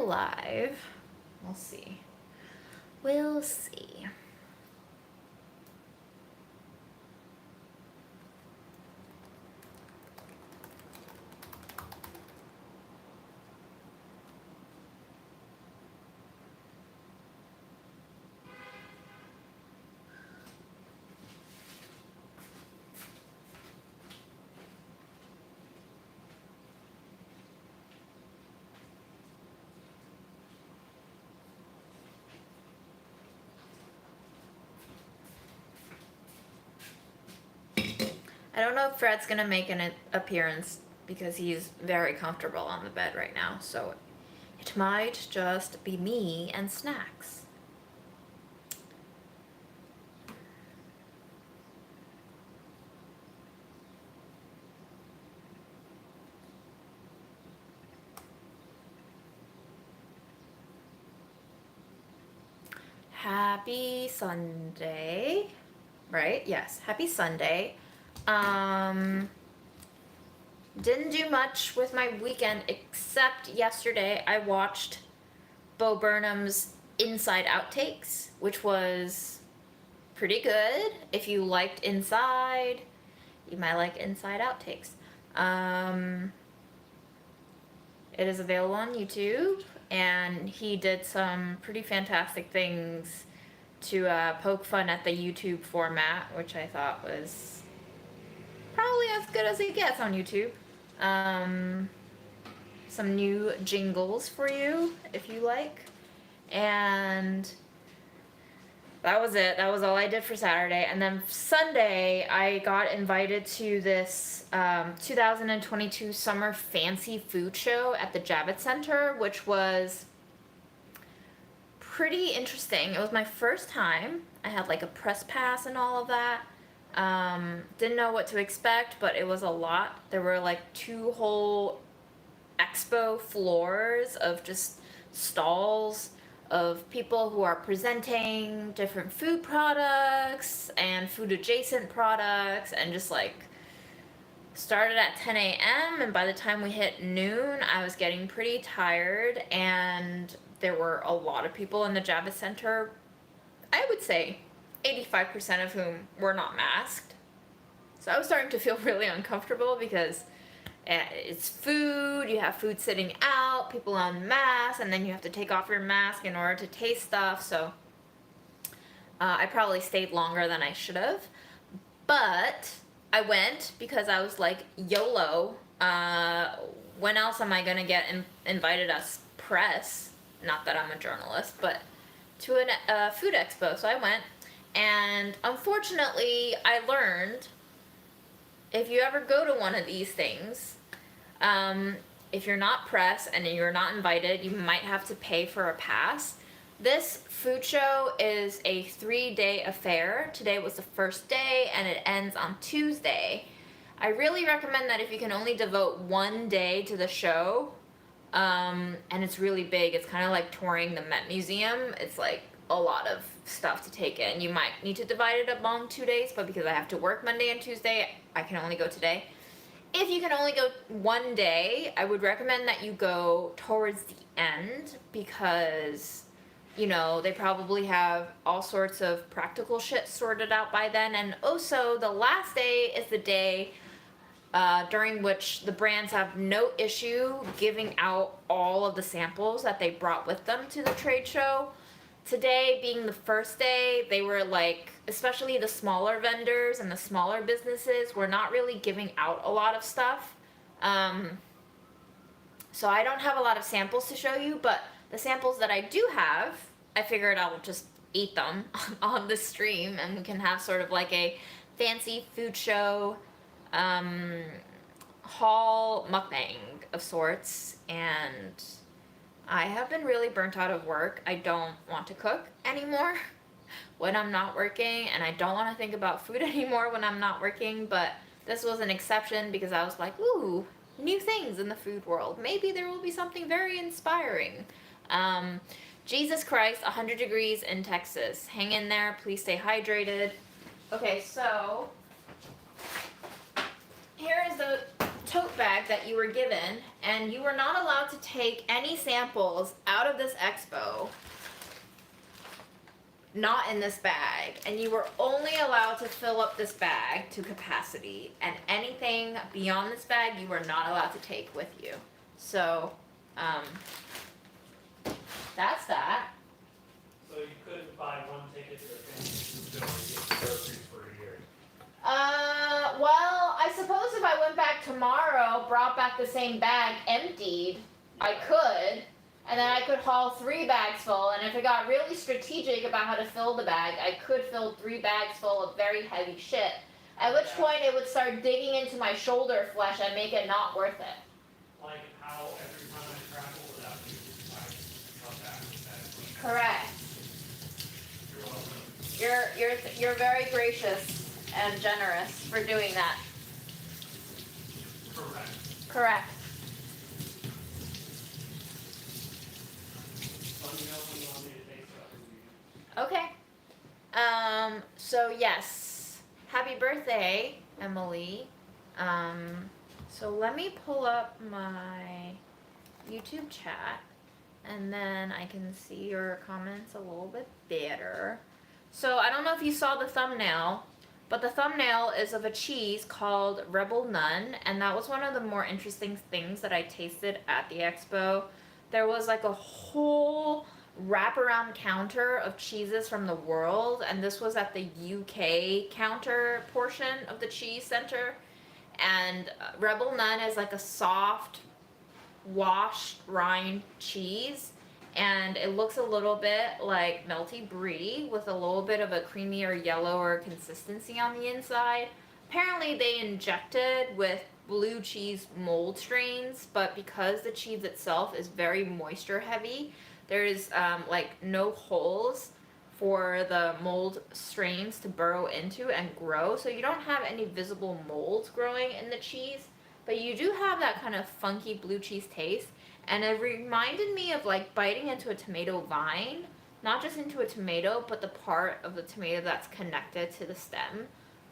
live. We'll see. We'll see. I don't know if Fred's gonna make an appearance because he's very comfortable on the bed right now, so it might just be me and snacks. Happy Sunday, right? Yes, happy Sunday. Didn't do much with my weekend except yesterday I watched Bo Burnham's Inside Outtakes, which was pretty good. If you liked Inside, you might like Inside Outtakes. It is available on YouTube, and he did some pretty fantastic things to poke fun at the YouTube format, which I thought was probably as good as it gets on YouTube. Some new jingles for you, if you like. And that was it. That was all I did for Saturday. And then Sunday, I got invited to this 2022 Summer Fancy Food Show at the Javits Center, which was pretty interesting. It was my first time. I had like a press pass and all of that. Didn't know what to expect, but it was a lot. There were like 2 whole expo floors of just stalls of people who are presenting different food products and food adjacent products, and just like started at 10 a.m. and by the time we hit noon, I was getting pretty tired, and there were a lot of people in the Javits Center. I would say 85% of whom were not masked. So I was starting to feel really uncomfortable because it's food, you have food sitting out, people on masks, and then you have to take off your mask in order to taste stuff. So I probably stayed longer than I should have. But I went because I was like, YOLO. When else am I going to get invited as press? Not that I'm a journalist, but to a food expo. So I went. And unfortunately, I learned if you ever go to one of these things, if you're not press and you're not invited, you might have to pay for a pass. This food show is a 3-day affair. Today was the first day and it ends on Tuesday. I really recommend that if you can only devote 1 day to the show, and it's really big. It's kind of like touring the Met Museum. It's like a lot of stuff to take in. You might need to divide it among 2 days, but because I have to work Monday and Tuesday, I can only go today. If you can only go 1 day, I would recommend that you go towards the end because, you know, they probably have all sorts of practical shit sorted out by then. And also, the last day is the day during which the brands have no issue giving out all of the samples that they brought with them to the trade show. Today being the first day, they were like, especially the smaller vendors and the smaller businesses, were not really giving out a lot of stuff. So I don't have a lot of samples to show you, but the samples that I do have, I figured I'll just eat them on the stream, and we can have sort of like a fancy food show haul mukbang of sorts. And I have been really burnt out of work. I don't want to cook anymore when I'm not working, and I don't want to think about food anymore when I'm not working, but this was an exception because I was like, ooh, new things in the food world. Maybe there will be something very inspiring. Jesus Christ, 100 degrees in Texas. Hang in there. Please stay hydrated. Okay, so here is the tote bag that you were given, and you were not allowed to take any samples out of this expo, not in this bag, and you were only allowed to fill up this bag to capacity, and anything beyond this bag you were not allowed to take with you. So, that's that. So you couldn't buy one ticket to a Fancy Food Show and get groceries for a year? Well, I suppose if I went back tomorrow, brought back the same bag emptied, I could, and then I could haul 3 bags full, and if it got really strategic about how to fill the bag, I could fill 3 bags full of very heavy shit, at which point it would start digging into my shoulder flesh and make it not worth it. Like how every time I travel without you, I come back with that. Correct. You're welcome. You're very gracious and generous for doing that. Correct. Correct. Let me know when you want me to take stuff with you. Okay. So yes, happy birthday, Emily. So let me pull up my YouTube chat, and then I can see your comments a little bit better. So I don't know if you saw the thumbnail, but the thumbnail is of a cheese called Rebel Nun, and that was one of the more interesting things that I tasted at the expo. There was like a whole wraparound counter of cheeses from the world, and this was at the UK counter portion of the cheese center. And Rebel Nun is like a soft, washed rind cheese, and it looks a little bit like melty brie with a little bit of a creamier yellower consistency on the inside. Apparently they injected with blue cheese mold strains, but because the cheese itself is very moisture heavy, there's like no holes for the mold strains to burrow into and grow, so you don't have any visible molds growing in the cheese, but you do have that kind of funky blue cheese taste. And it reminded me of like biting into a tomato vine, not just into a tomato, but the part of the tomato that's connected to the stem.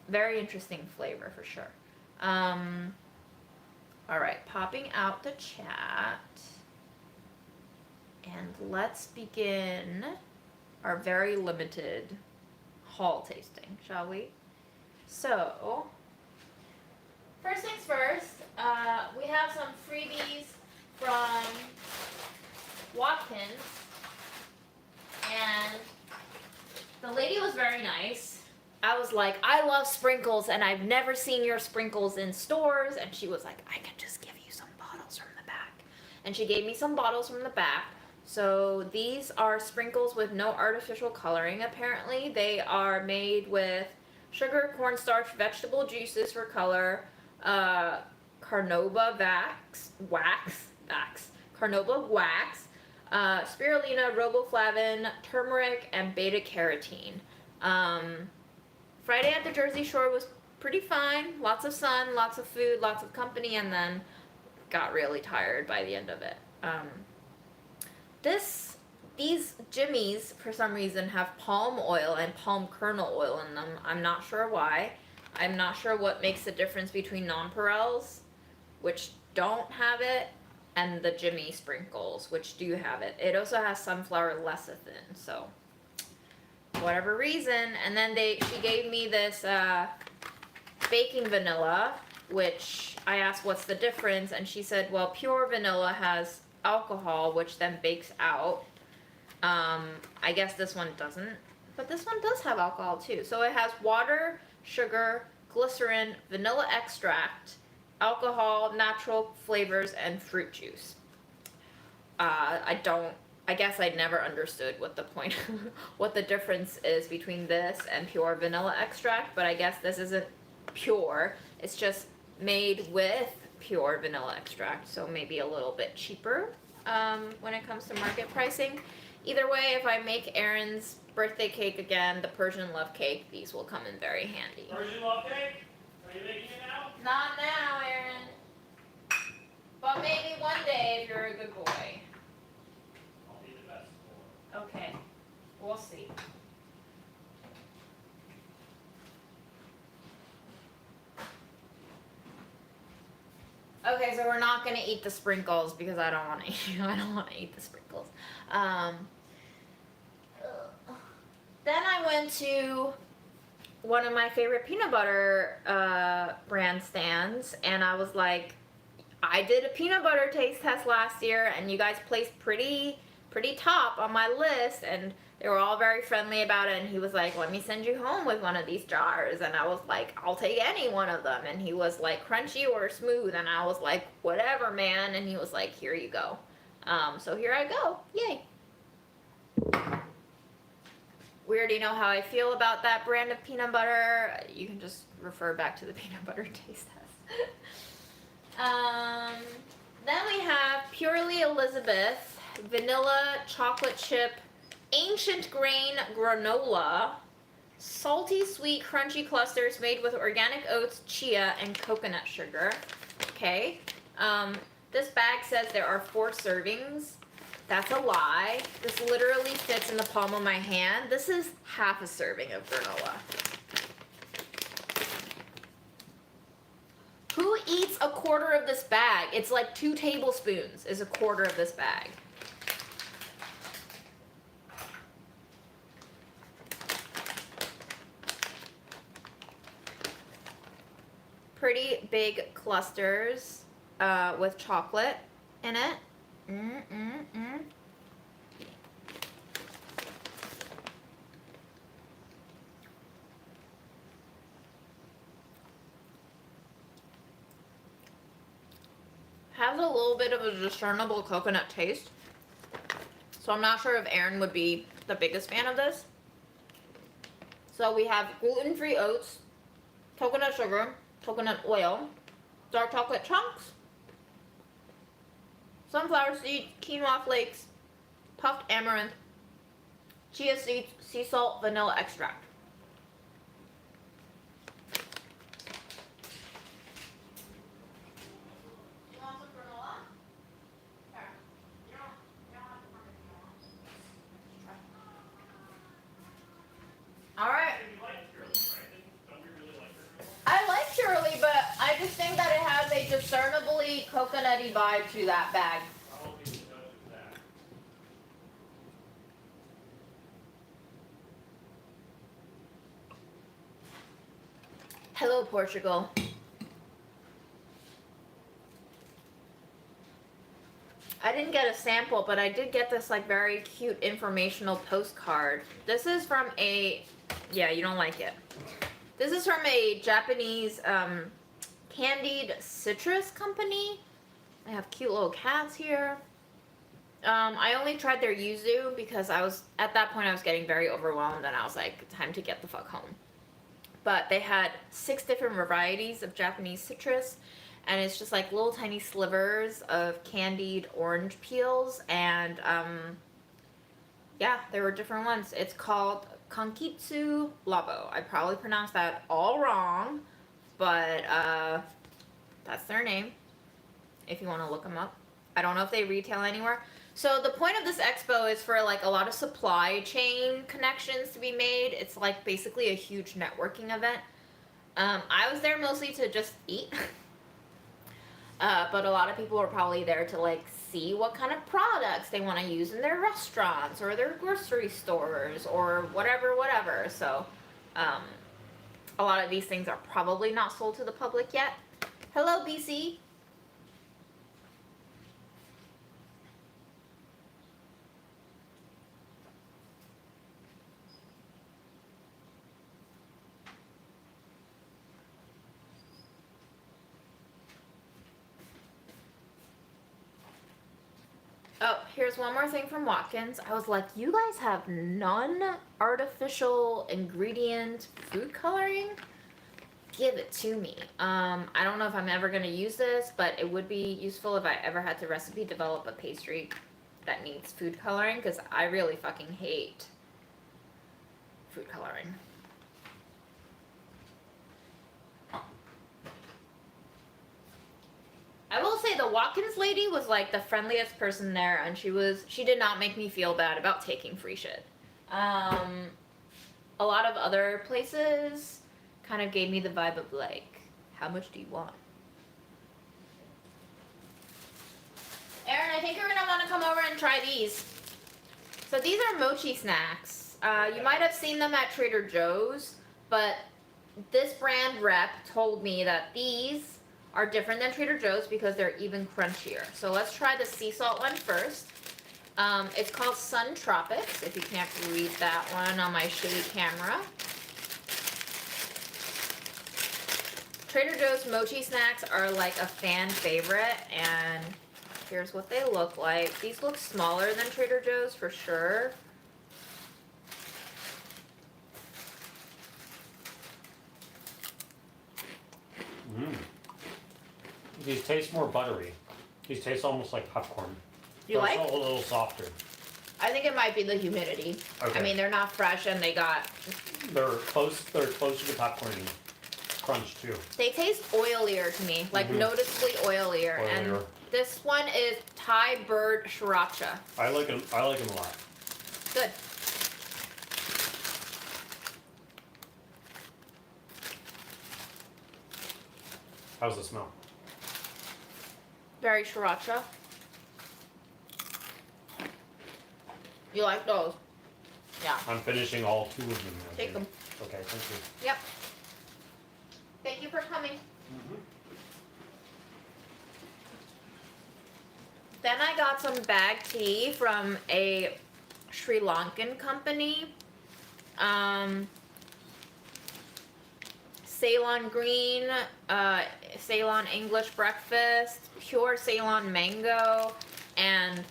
Very interesting flavor for sure. All right, popping out the chat. And let's begin our very limited haul tasting, shall we? So, first things first, we have some freebies from Watkins, and the lady was very nice. I was like, I love sprinkles, and I've never seen your sprinkles in stores, and she was like, I can just give you some bottles from the back. And she gave me some bottles from the back. So these are sprinkles with no artificial coloring, apparently. They are made with sugar, cornstarch, vegetable juices for color, carnauba wax, spirulina, riboflavin, turmeric, and beta carotene. Friday at the Jersey Shore was pretty fine. Lots of sun, lots of food, lots of company, and then got really tired by the end of it. These jimmies, for some reason, have palm oil and palm kernel oil in them. I'm not sure why. I'm not sure what makes the difference between nonpareils, which don't have it, and the Jimmy sprinkles, which do have it. It also has sunflower lecithin, so whatever reason. And then she gave me this baking vanilla, which I asked what's the difference, and she said, well, pure vanilla has alcohol, which then bakes out. I guess this one doesn't, but this one does have alcohol too. So it has water, sugar, glycerin, vanilla extract, alcohol, natural flavors, and fruit juice. I guess I never understood what the point, what the difference is between this and pure vanilla extract, but I guess this isn't pure. It's just made with pure vanilla extract, so maybe a little bit cheaper when it comes to market pricing. Either way, if I make Erin's birthday cake again, the Persian love cake, these will come in very handy. Persian love cake? Are you making it now? Not now, Erin. But maybe one day if you're a good boy. I'll be the best boy. Okay, we'll see. Okay, so we're not gonna eat the sprinkles because I don't want to. I don't want to eat the sprinkles. Then I went to one of my favorite peanut butter brand stands, and I was like, I did a peanut butter taste test last year, and you guys placed pretty top on my list, and they were all very friendly about it. And he was like, let me send you home with one of these jars, and I was like, I'll take any one of them. And he was like, crunchy or smooth, and I was like, whatever, man. And he was like, here you go. So here I go. Yay. We already know how I feel about that brand of peanut butter. You can just refer back to the peanut butter taste test. Then we have Purely Elizabeth vanilla chocolate chip ancient grain granola, salty sweet crunchy clusters made with organic oats, chia, and coconut sugar. Okay. This bag says there are 4 servings. That's a lie. This literally fits in the palm of my hand. This is half a serving of granola. Who eats a quarter of this bag? It's like 2 tablespoons is a quarter of this bag. Pretty big clusters with chocolate in it. Has a little bit of a discernible coconut taste. So I'm not sure if Aaron would be the biggest fan of this. So we have gluten-free oats, coconut sugar, coconut oil, dark chocolate chunks, sunflower seeds, quinoa flakes, puffed amaranth, chia seeds, sea salt, vanilla extract. You want some granola? Here. You don't have to work if you want. All right. You like Purely, right? Don't you really like her? I like Purely, but I just think that it has a discernibly coconutty vibe to that bag. I don't think it does that. Hello, Portugal. I didn't get a sample, but I did get this like very cute informational postcard. This is from a, yeah, you don't like it. This is from a Japanese candied citrus company. They have cute little cats here. I only tried their yuzu because at that point I was getting very overwhelmed and I was like, time to get the fuck home. But they had 6 different varieties of Japanese citrus, and it's just like little tiny slivers of candied orange peels, and yeah, there were different ones. It's called Kankitsu Labo. I probably pronounced that all wrong, but that's their name if you want to look them up. I don't know if they retail anywhere. So the point of this expo is for like a lot of supply chain connections to be made. It's like basically a huge networking event. I was there mostly to just eat. But a lot of people are probably there to like see what kind of products they want to use in their restaurants or their grocery stores or whatever. So a lot of these things are probably not sold to the public yet. Hello, BC. Oh, here's one more thing from Watkins. I was like, you guys have non-artificial ingredient food coloring? Give it to me. I don't know if I'm ever going to use this, but it would be useful if I ever had to recipe develop a pastry that needs food coloring, because I really fucking hate food coloring. I will say the Watkins lady was like the friendliest person there, and she did not make me feel bad about taking free shit. A lot of other places kind of gave me the vibe of like, how much do you want? I think you're gonna want to come over and try these. So these are mochi snacks. You might have seen them at Trader Joe's, but this brand rep told me that these are different than Trader Joe's because they're even crunchier. So let's try the sea salt one first. It's called Sun Tropics, if you can't read that one on my shitty camera. Trader Joe's mochi snacks are like a fan favorite, and here's what they look like. These look smaller than Trader Joe's for sure. These taste more buttery. These taste almost like popcorn. You like? Also a little softer. I think it might be the humidity. Okay. I mean, they're not fresh and they got... They're close to the popcorn crunch too. They taste oilier to me, like noticeably oilier. And this one is Thai bird sriracha. I like them a lot. Good. How's the smell? Very sriracha. You like those? Yeah. I'm finishing all 2 of them now. Take them. Okay, thank you. Yep. Thank you for coming. Then I got some bag tea from a Sri Lankan company. Ceylon green, Ceylon English breakfast, pure Ceylon mango, and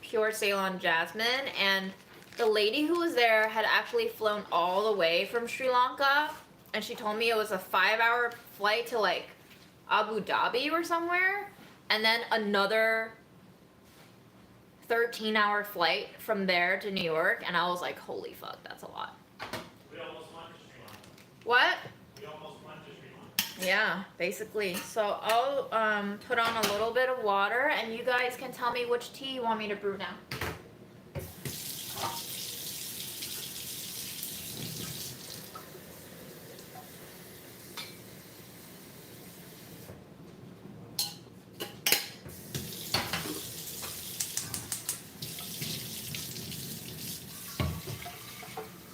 pure Ceylon jasmine. And the lady who was there had actually flown all the way from Sri Lanka, and she told me it was a 5-hour flight to like Abu Dhabi or somewhere, and then another 13-hour flight from there to New York. And I was like, holy fuck, that's a lot. We almost went to Sri Lanka. What? We almost went to Sri Lanka. Yeah, basically. So I'll put on a little bit of water, and you guys can tell me which tea you want me to brew now.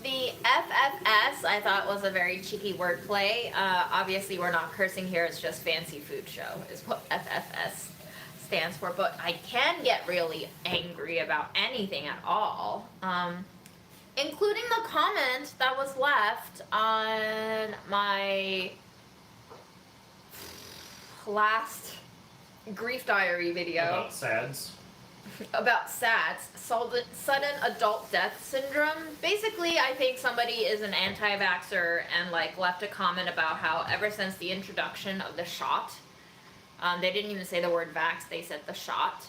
The FFS I thought was a very cheeky wordplay. Obviously we're not cursing here, it's just Fancy Food Show is what FFS stands for, but I can get really angry about anything at all, including the comment that was left on my last grief diary video. About SADS. About SADS, sudden adult death syndrome. Basically, I think somebody is an anti-vaxxer and like left a comment about how ever since the introduction of the shot, they didn't even say the word vax, they said the shot.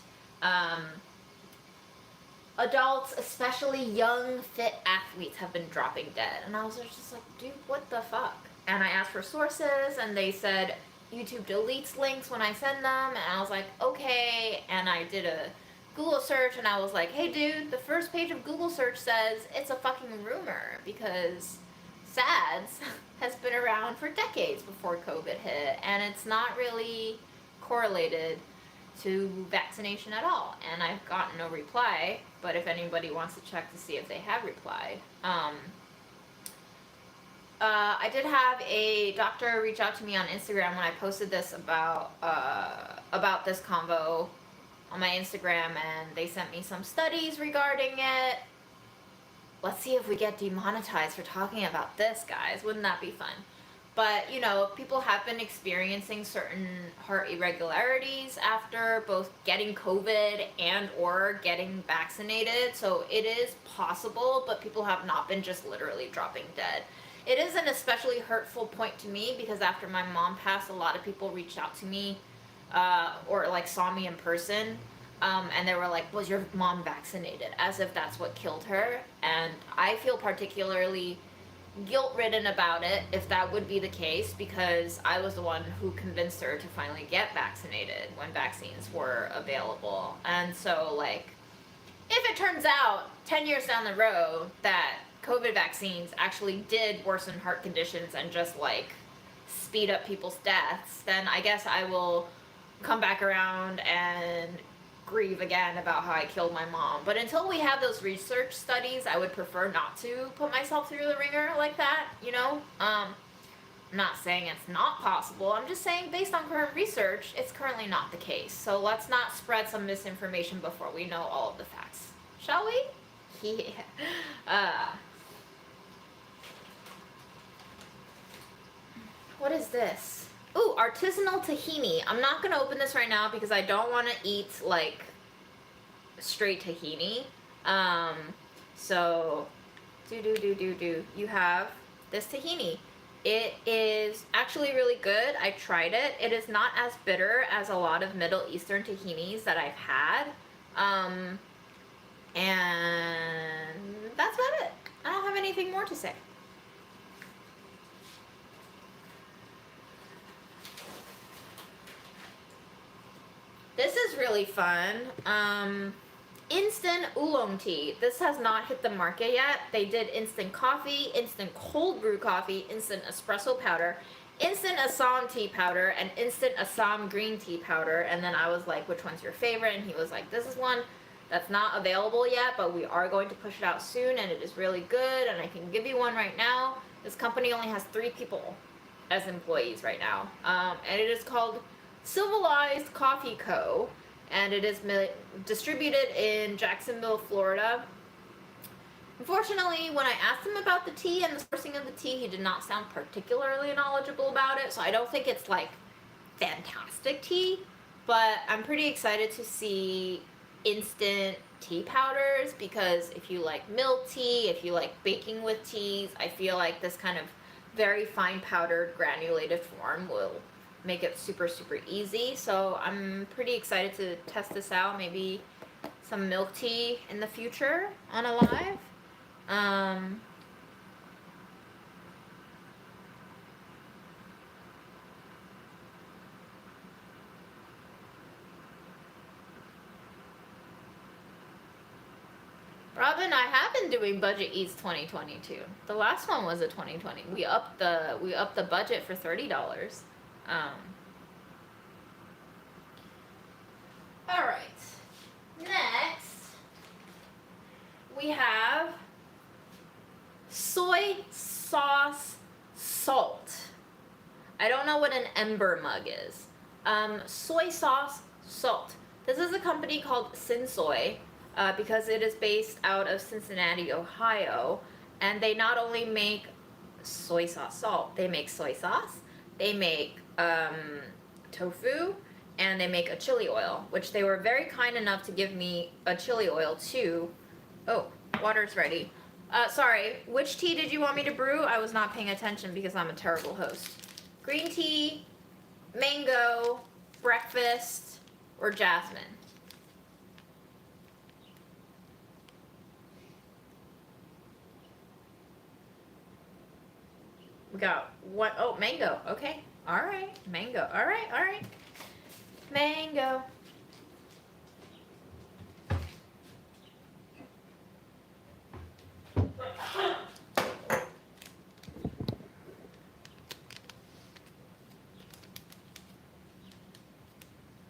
Adults, especially young, fit athletes, have been dropping dead. And I was just like, dude, what the fuck? And I asked for sources, and they said YouTube deletes links when I send them, and I was like, okay. And I did a Google search, and I was like, hey dude, the first page of Google search says it's a fucking rumor, because SADS has been around for decades before COVID hit, and it's not really correlated to vaccination at all. And I've gotten no reply, but if anybody wants to check to see if they have replied. I did have a doctor reach out to me on Instagram when I posted this about this convo on my Instagram, and they sent me some studies regarding it. Let's see if we get demonetized for talking about this, guys. Wouldn't that be fun? But, you know, people have been experiencing certain heart irregularities after both getting COVID and or getting vaccinated. So it is possible, but people have not been just literally dropping dead. It is an especially hurtful point to me because after my mom passed, a lot of people reached out to me or like saw me in person, and they were like, was your mom vaccinated? As if that's what killed her. And I feel particularly guilt-ridden about it if that would be the case, because I was the one who convinced her to finally get vaccinated when vaccines were available. And so, like, if it turns out 10 years down the road that COVID vaccines actually did worsen heart conditions and just, like, speed up people's deaths, then I guess I will come back around and grieve again about how I killed my mom. But until we have those research studies, I would prefer not to put myself through the ringer like that, you know? I'm not saying it's not possible. I'm just saying based on current research, it's currently not the case. So let's not spread some misinformation before we know all of the facts. Shall we? Yeah. What is this? Ooh, artisanal tahini. I'm not gonna open this right now because I don't want to eat like straight tahini. So you have this tahini. It is actually really good. I tried it. It is not as bitter as a lot of Middle Eastern tahinis that I've had. And that's about it. I don't have anything more to say. This is really fun. Instant oolong tea. This has not hit the market yet. They did instant coffee, instant cold brew coffee, instant espresso powder, instant Assam tea powder, and instant Assam green tea powder. And then I was like, which one's your favorite? And he was like, this is one that's not available yet, but we are going to push it out soon, and it is really good, and I can give you one right now. This company only has 3 people as employees right now. And it is called Civilized Coffee Co., and it is distributed in Jacksonville, Florida. Unfortunately, when I asked him about the tea and the sourcing of the tea, he did not sound particularly knowledgeable about it, so I don't think it's like fantastic tea, but I'm pretty excited to see instant tea powders, because if you like milk tea, if you like baking with teas, I feel like this kind of very fine powdered granulated form will make it super easy. So I'm pretty excited to test this out. Maybe some milk tea in the future on a live. Robin, I have been doing Budget Eats 2022. The last one was a 2020. We upped the budget for $30. All right. Next, we have soy sauce salt. I don't know what an ember mug is. Soy sauce salt. This is a company called Sensoy. Because it is based out of Cincinnati, Ohio, and they not only make soy sauce salt, they make soy sauce, they make tofu, and they make a chili oil, which they were very kind enough to give me a chili oil too. Oh, water's ready. Sorry, which tea did you want me to brew? I was not paying attention because I'm a terrible host. Green tea, mango, breakfast, or jasmine? We got one, oh, mango, okay. All right, mango, all right. Mango.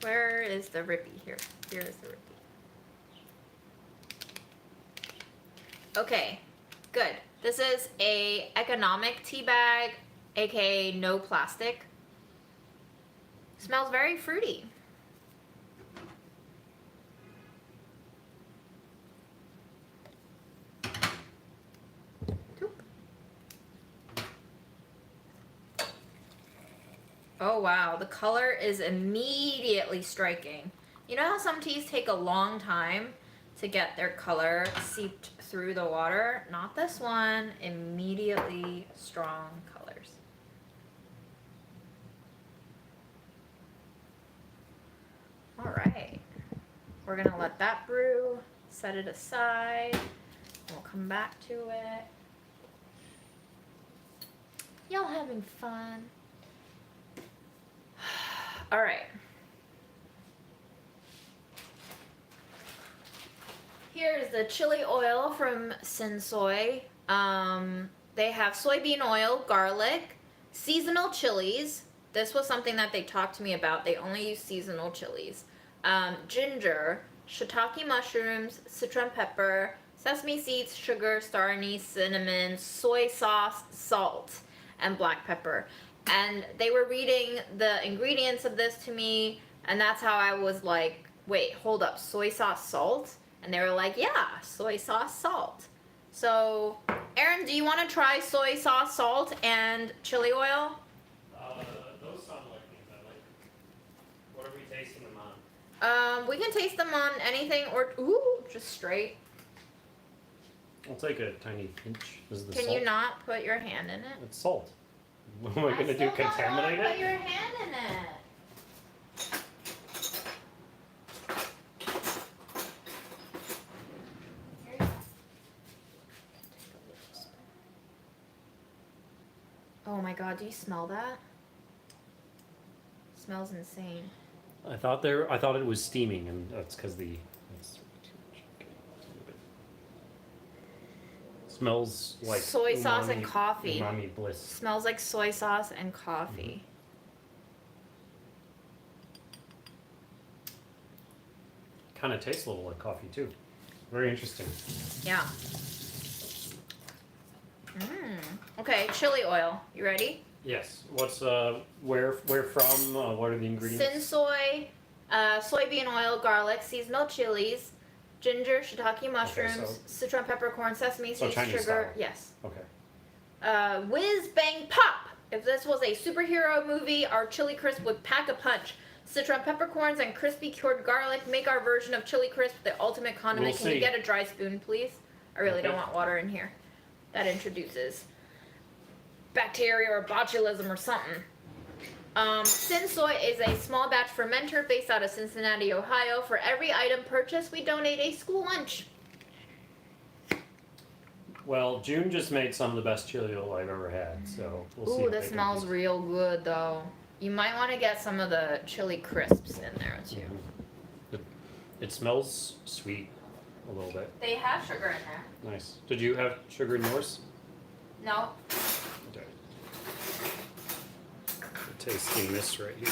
Where is the rippy? Here is the rippy. Okay, good. This is a economic tea bag, aka no plastic. Smells very fruity. Oh wow, the color is immediately striking. You know how some teas take a long time to get their color seeped through the water? Not this one. Immediately strong colors. All right, we're gonna let that brew, set it aside, and we'll come back to it. Y'all having fun? All right. Here's the chili oil from Sensoy. They have soybean oil, garlic, seasonal chilies. This was something that they talked to me about. They only use seasonal chilies. ginger, shiitake mushrooms, citron pepper, sesame seeds, sugar, star anise, cinnamon, soy sauce, salt, and black pepper. And they were reading the ingredients of this to me, and that's how I was like, wait, hold up, soy sauce, salt? And they were like, yeah, soy sauce, salt. So, Aaron, do you want to try soy sauce, salt, and chili oil? Those sound like things I like. What are we tasting them on? We can taste them on anything or, just straight. I'll take a tiny pinch. This is the Can salt. you not put your hand in it? It's salt. What am I gonna do? Contaminate Put it? your hand in it. Here you go. Oh my god, do you smell that? It smells insane. I thought it was steaming, and that's because that's too much. Okay, a little bit. Smells like Soy sauce and umami- coffee. Umami bliss. Smells like soy sauce and coffee. Kind of tastes a little like coffee too. Very interesting. Yeah. Okay, chili oil. You ready? Yes. What's where from? What are the ingredients? Sensoy, soybean oil, garlic, seasonal chilies, ginger, shiitake mushrooms, so- citron peppercorn, sesame so seeds, Chinese sugar. style. Yes. Okay. Whiz bang pop. If this was a superhero movie, our chili crisp would pack a punch. Citron peppercorns and crispy cured garlic make our version of chili crisp the ultimate condiment. We'll Can you see. get a dry spoon, please? I really don't Okay. want water in here. That introduces bacteria or botulism or something. Sensoy is a small batch fermenter based out of Cincinnati, Ohio. For every item purchased, we donate a school lunch. Well, June just made some of the best chili oil I've ever had, so we'll see. Ooh, if this they smells compete. real good though. You might want to get some of the chili crisps in there too. It smells sweet a little bit. They have sugar in there. Nice. Did you have sugar in yours? No. Okay. I'm tasting this right here.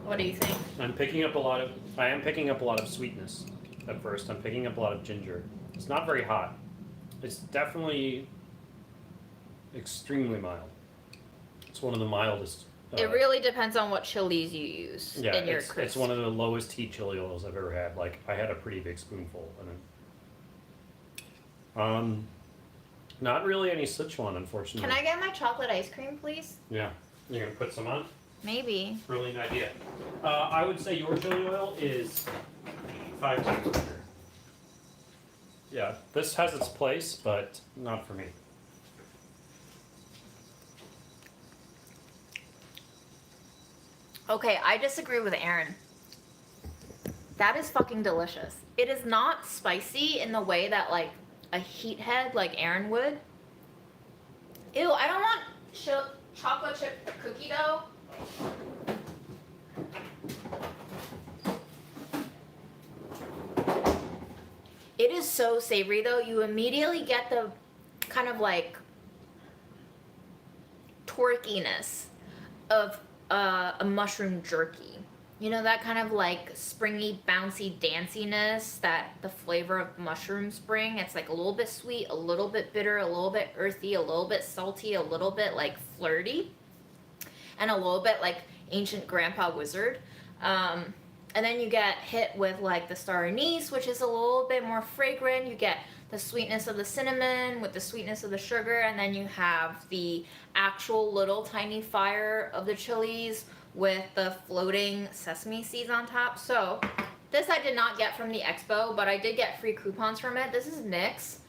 What do you think? I am picking up a lot of sweetness at first. I'm picking up a lot of ginger. It's not very hot. It's definitely extremely mild. It's one of the mildest. It really depends on what chilies you use Yeah, in your it's crisp. one of the lowest heat chili oils I've ever had. Like, I had a pretty big spoonful. And not really any Sichuan, unfortunately. Can I get my chocolate ice cream, please? Yeah. You're gonna put some on? Maybe. Brilliant idea. I would say your chili oil is 5 times better. Yeah, this has its place, but not for me. Okay, I disagree with Aaron. That is fucking delicious. It is not spicy in the way that like a heat head like Aaron would. Ew, I don't want chocolate chip cookie dough. It is so savory though. You immediately get the kind of like torquiness of a mushroom jerky. You know, that kind of like springy, bouncy danciness that the flavor of mushrooms bring. It's like a little bit sweet, a little bit bitter, a little bit earthy, a little bit salty, a little bit like flirty, and a little bit like ancient grandpa wizard. And then you get hit with like the star anise, which is a little bit more fragrant. You get the sweetness of the cinnamon with the sweetness of the sugar, and then you have the actual little tiny fire of the chilies with the floating sesame seeds on top. So this I did not get from the expo, but I did get free coupons from it. This is Nick's.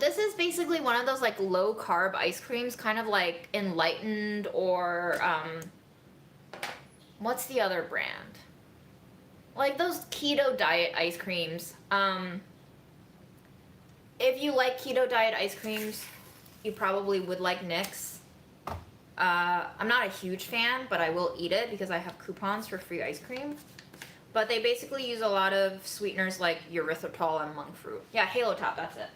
This is basically one of those like low carb ice creams, kind of like Enlightened or what's the other brand? Like those keto diet ice creams. If you like keto diet ice creams, you probably would like Nick's. I'm not a huge fan, but I will eat it because I have coupons for free ice cream. But they basically use a lot of sweeteners like erythritol and monk fruit. Yeah, Halo Top, that's it.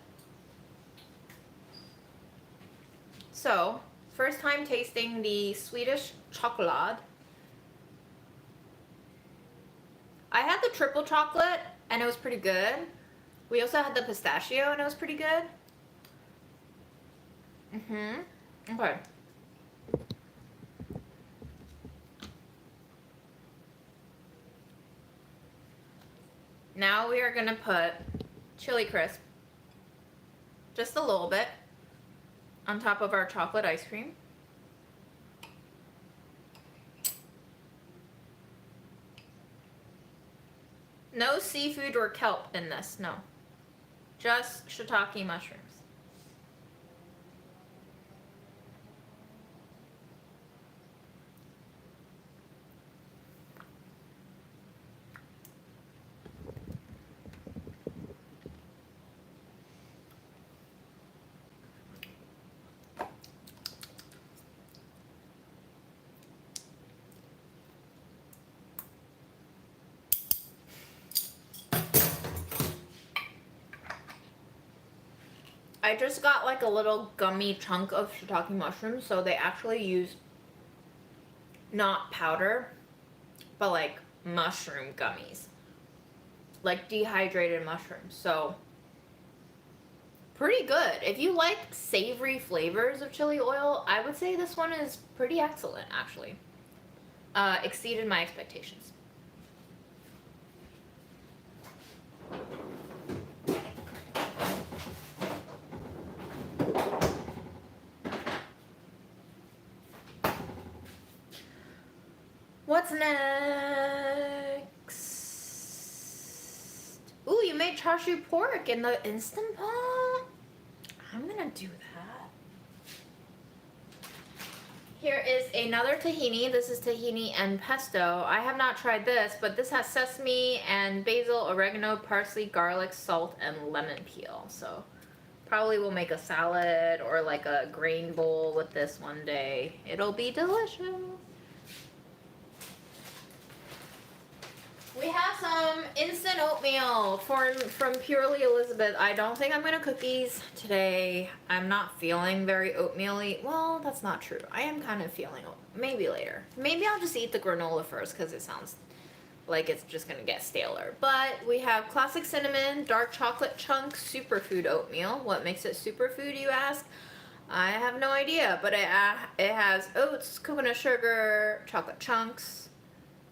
So, First time tasting the Swedish chocolate. I had the triple chocolate and it was pretty good. We also had the pistachio and it was pretty good. Okay. Now we are gonna put chili crisp, just a little bit, on top of our chocolate ice cream. No seafood or kelp in this, no. Just shiitake mushrooms. I just got like a little gummy chunk of shiitake mushrooms, so they actually use not powder, but like mushroom gummies. Like dehydrated mushrooms. So pretty good. If you like savory flavors of chili oil, I would say this one is pretty excellent actually. Exceeded my expectations. What's next? Ooh, you made char siu pork in the Instant Pot? I'm gonna do that. Here is another tahini. This is tahini and pesto. I have not tried this, but this has sesame and basil, oregano, parsley, garlic, salt, and lemon peel. So probably we'll make a salad or like a grain bowl with this one day. It'll be delicious. We have some instant oatmeal from Purely Elizabeth. I don't think I'm going to cook these today. I'm not feeling very oatmeal-y. Well, that's not true. I am kind of feeling maybe later. Maybe I'll just eat the granola first because it sounds like it's just going to get staler. But we have classic cinnamon, dark chocolate chunk, superfood oatmeal. What makes it superfood, you ask? I have no idea, but it has oats, coconut sugar, chocolate chunks,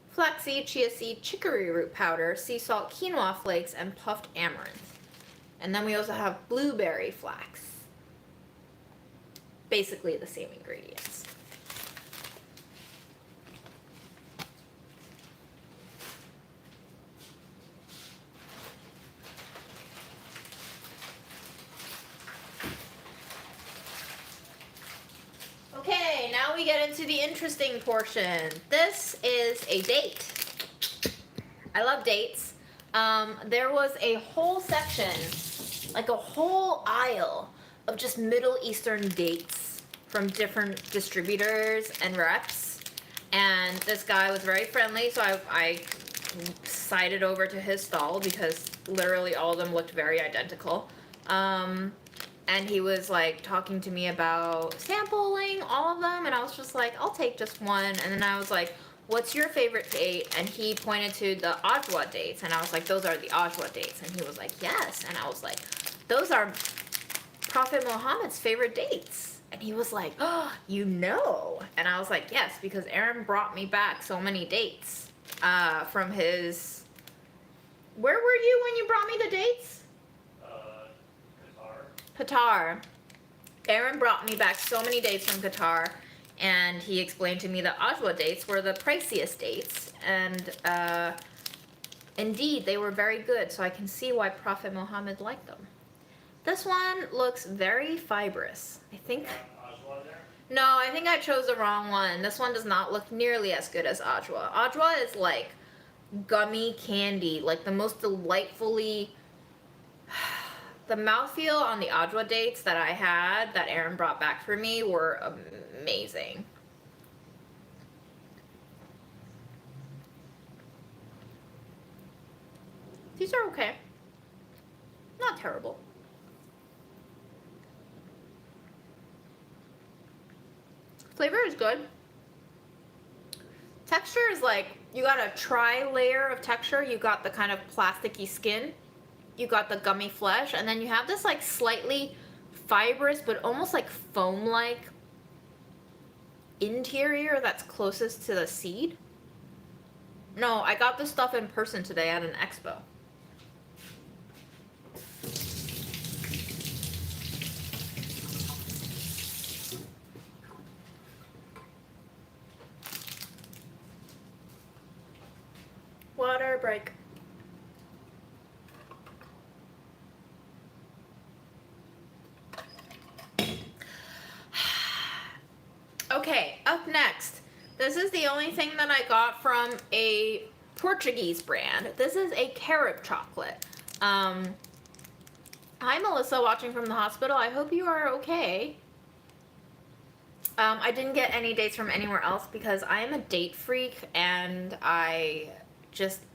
flaxseed, chia seed, chicory root powder, sea salt, quinoa flakes, and puffed amaranth. And then we also have blueberry flax. Basically the same ingredients. Okay, now we get into the interesting portion. This is a date. I love dates. There was a whole section, like a whole aisle of just Middle Eastern dates from different distributors and reps. And this guy was very friendly, so I sided over to his stall because literally all of them looked very identical. And he was like talking to me about sampling all of them, and I was just like, I'll take just one. And then I was like, what's your favorite date? And he pointed to the Ajwa dates, and I was like, those are the Ajwa dates. And he was like, yes. And I was like, those are Prophet Muhammad's favorite dates. And he was like, oh, you know. And I was like, yes, because Aaron brought me back so many dates from his... Where were you when you brought me the dates? Qatar. Aaron brought me back so many dates from Qatar, and he explained to me that Ajwa dates were the priciest dates, and indeed, they were very good, so I can see why Prophet Muhammad liked them. This one looks very fibrous. I think... No, I think I chose the wrong one. This one does not look nearly as good as Ajwa. Ajwa is like gummy candy, like the most delightfully... The mouthfeel on the Ajwa dates that I had, that Aaron brought back for me, were amazing. These are okay. Not terrible. Flavor is good. Texture is like, you got a tri-layer of texture. You got the kind of plasticky skin. You got the gummy flesh. And then you have this like slightly fibrous, but almost like foam-like interior that's closest to the seed. No, I got this stuff in person today at an expo. Water break. Okay, up next. This is the only thing that I got from a Portuguese brand. This is a carob chocolate. Hi, Melissa, watching from the hospital. I hope you are okay. I didn't get any dates from anywhere else because I am a date freak, and I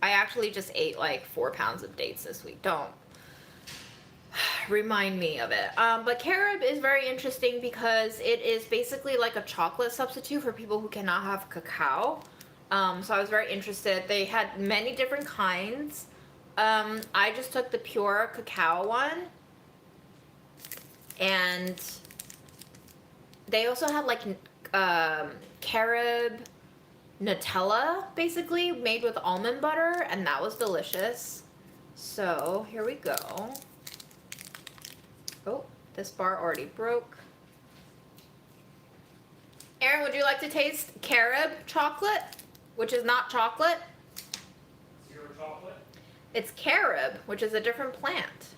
actually just ate like 4 pounds of dates this week. Don't remind me of it. But carob is very interesting because it is basically like a chocolate substitute for people who cannot have cacao. So I was very interested. They had many different kinds. I just took the pure cacao one. And they also had like carob Nutella, basically, made with almond butter, and that was delicious. So, here we go. Oh, this bar already broke. Aaron, would you like to taste carob chocolate, which is not chocolate? Zero chocolate? It's carob, which is a different plant.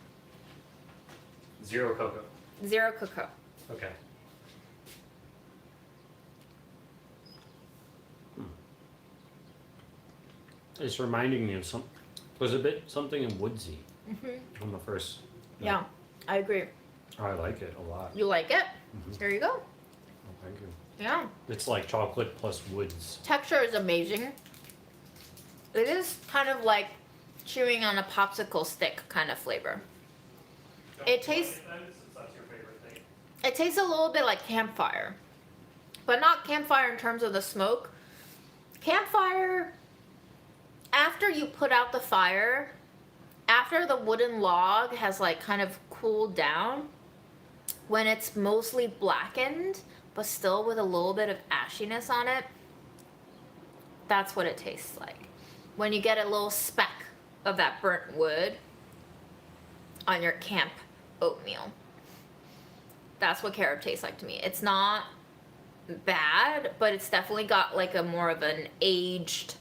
Zero cocoa. Zero cocoa. Okay. It's reminding me of some. There's a bit something woodsy on the first. Yeah, I agree. I like it a lot. You like it? Mhm. Here you go. Oh, thank you. Yeah. It's like chocolate plus woods. Texture is amazing. It is kind of like chewing on a popsicle stick kind of flavor. Don't It try tastes- then, since that's your favorite thing. It tastes a little bit like campfire, but not campfire in terms of the smoke. Campfire, after you put out the fire, after the wooden log has like kind of cooled down, when it's mostly blackened, but still with a little bit of ashiness on it, that's what it tastes like. When you get a little speck of that burnt wood on your camp oatmeal. That's what carob tastes like to me. It's not bad, but it's definitely got like a more of an aged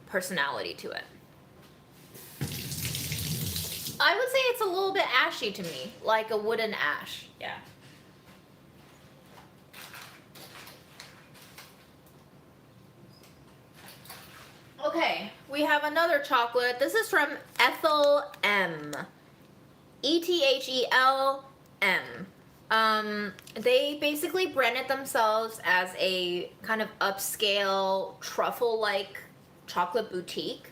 personality to it. I would say it's a little bit ashy to me, like a wooden ash. Yeah. Okay, we have another chocolate. This is from Ethel M. Ethel M. They basically branded themselves as a kind of upscale truffle-like chocolate boutique.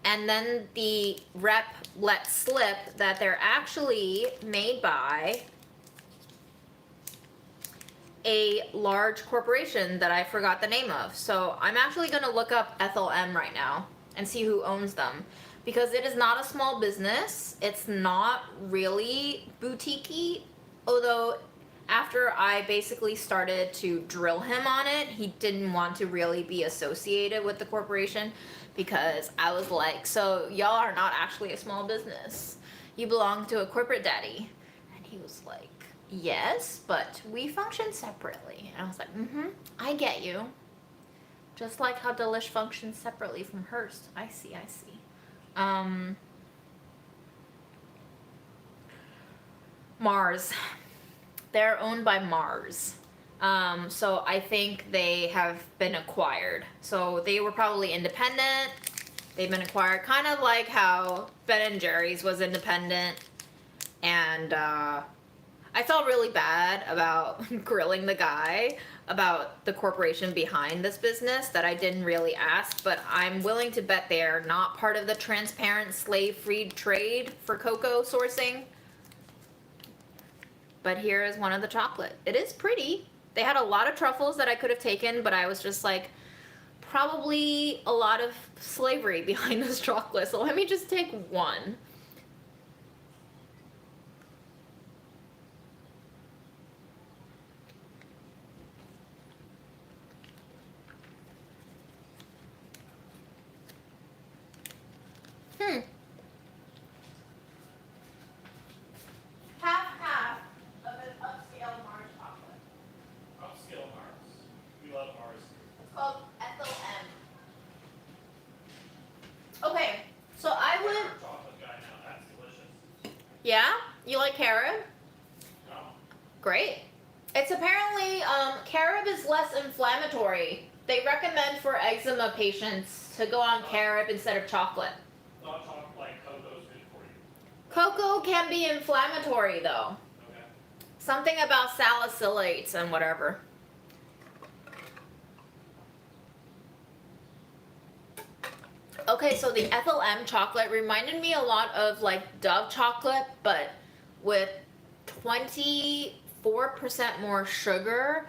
And then the rep let slip that they're actually made by a large corporation that I forgot the name of. So I'm actually going to look up Ethel M right now and see who owns them. Because it is not a small business. It's not really boutique-y. Although after I basically started to drill him on it, he didn't want to really be associated with the corporation. Because I was like, so y'all are not actually a small business. You belong to a corporate daddy. And he was like, yes, but we function separately. And I was like, I get you. Just like how Delish functions separately from Hearst. I see. Mars. They're owned by Mars. So I think they have been acquired. So they were probably independent. They've been acquired, kind of like how Ben & Jerry's was independent. And I felt really bad about grilling the guy about the corporation behind this business that I didn't really ask, but I'm willing to bet they are not part of the transparent slave-free trade for cocoa sourcing. But here is one of the chocolate. It is pretty. They had a lot of truffles that I could have taken, but I was just like, probably a lot of slavery behind this chocolate, so let me just take one. Half of an upscale Mars chocolate. Upscale Mars. We love Mars. It's called Ethel M. Okay, so I would. I'm a chocolate guy now. That's delicious. Yeah, you like carob? No. Great. It's apparently carob is less inflammatory. They recommend for eczema patients to go on carob instead of chocolate. Not chocolate like cocoa's good for you. Cocoa can be inflammatory though. Okay. Something about salicylates and whatever. Okay, so the Ethel M chocolate reminded me a lot of like Dove chocolate, but with 24% more sugar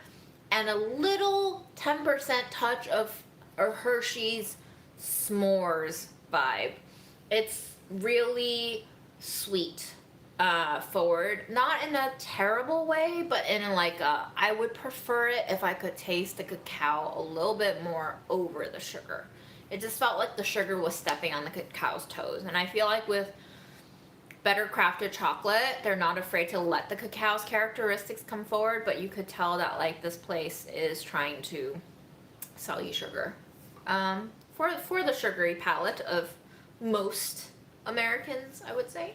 and a little 10% touch of a Hershey's s'mores vibe. It's really sweet, forward, not in a terrible way, but in a, like a, I would prefer it if I could taste the cacao a little bit more over the sugar. It just felt like the sugar was stepping on the cacao's toes, and I feel like with better crafted chocolate, they're not afraid to let the cacao's characteristics come forward, but you could tell that like this place is trying to sell you sugar, for the sugary palate of most Americans, I would say.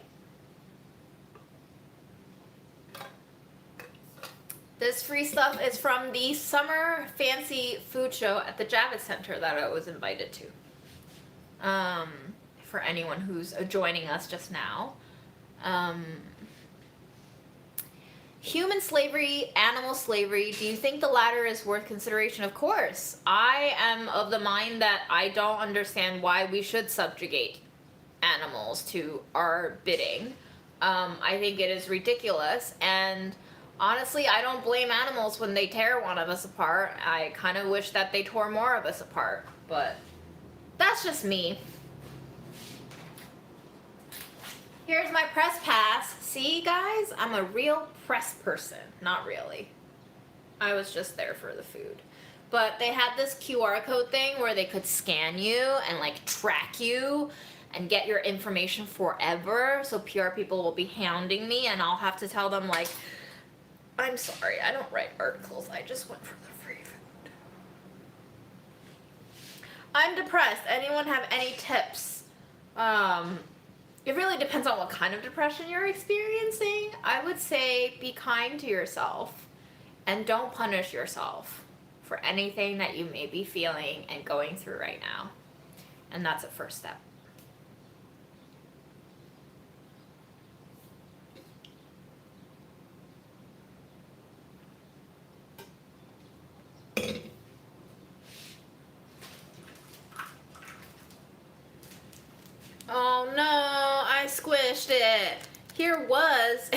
This free stuff is from the summer Fancy Food Show at the Javits Center that I was invited to. For anyone who's joining us just now. Human slavery, animal slavery, do you think the latter is worth consideration? Of course. I am of the mind that I don't understand why we should subjugate animals to our bidding. I think it is ridiculous, and honestly, I don't blame animals when they tear one of us apart. I kind of wish that they tore more of us apart, but that's just me. Here's my press pass. See, guys? I'm a real press person. Not really. I was just there for the food. But they had this QR code thing where they could scan you and like track you and get your information forever. So PR people will be hounding me and I'll have to tell them like, I'm sorry, I don't write articles. I just went for the free food. I'm depressed. Anyone have any tips? It really depends on what kind of depression you're experiencing. I would say be kind to yourself and don't punish yourself for anything that you may be feeling and going through right now. And that's a first step. Oh no, I squished it. Here was,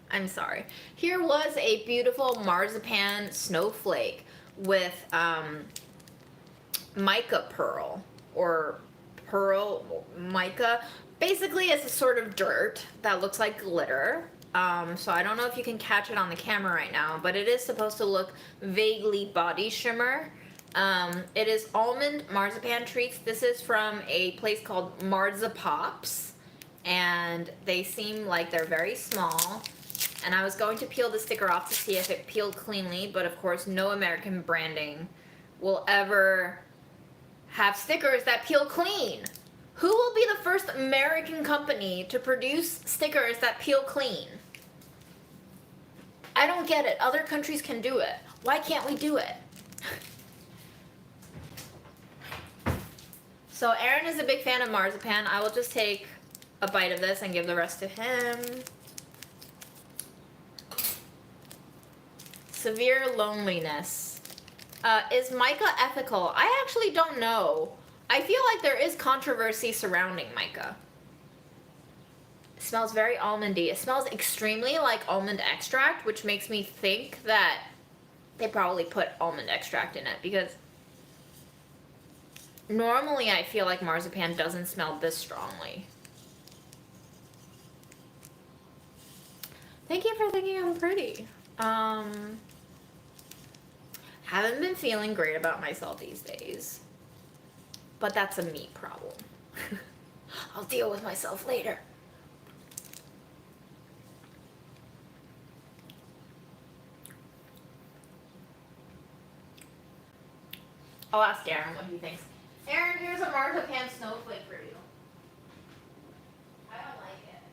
I'm sorry. Here was a beautiful marzipan snowflake with mica pearl or pearl mica. Basically, it's a sort of dirt that looks like glitter. So I don't know if you can catch it on the camera right now, but it is supposed to look vaguely body shimmer. It is almond marzipan treats. This is from a place called Marzipops, and they seem like they're very small. And I was going to peel the sticker off to see if it peeled cleanly, but of course no American branding will ever have stickers that peel clean. Who will be the first American company to produce stickers that peel clean? I don't get it. Other countries can do it. Why can't we do it? So Aaron is a big fan of marzipan. I will just take a bite of this and give the rest to him. Severe loneliness. Is mica ethical? I actually don't know. I feel like there is controversy surrounding mica. It smells very almondy. It smells extremely like almond extract, which makes me think that they probably put almond extract in it because normally I feel like marzipan doesn't smell this strongly. Thank you for thinking I'm pretty. Haven't been feeling great about myself these days. But that's a me problem. I'll deal with myself later. I'll ask Aaron what he thinks. Aaron, here's a marzipan snowflake for you. I don't like it.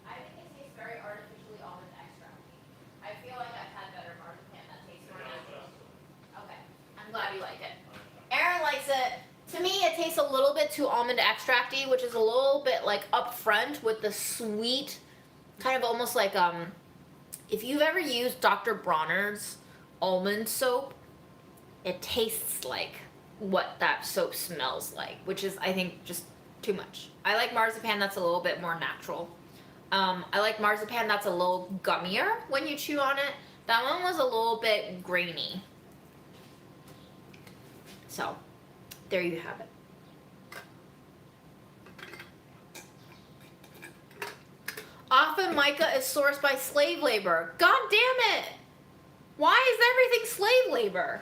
I think it tastes very artificially almond extract. I feel like I've had better marzipan that tastes more natural. Okay, I'm glad you like it. Aaron likes it. To me, it tastes a little bit too almond extracty, which is a little bit like up front with the sweet, kind of almost like if you've ever used Dr. Bronner's almond soap, it tastes like what that soap smells like, which is, I think, just too much. I like marzipan that's a little bit more natural. I like marzipan that's a little gummier when you chew on it. That one was a little bit grainy. So, there you have it. Often mica is sourced by slave labor. God damn it! Why is everything slave labor?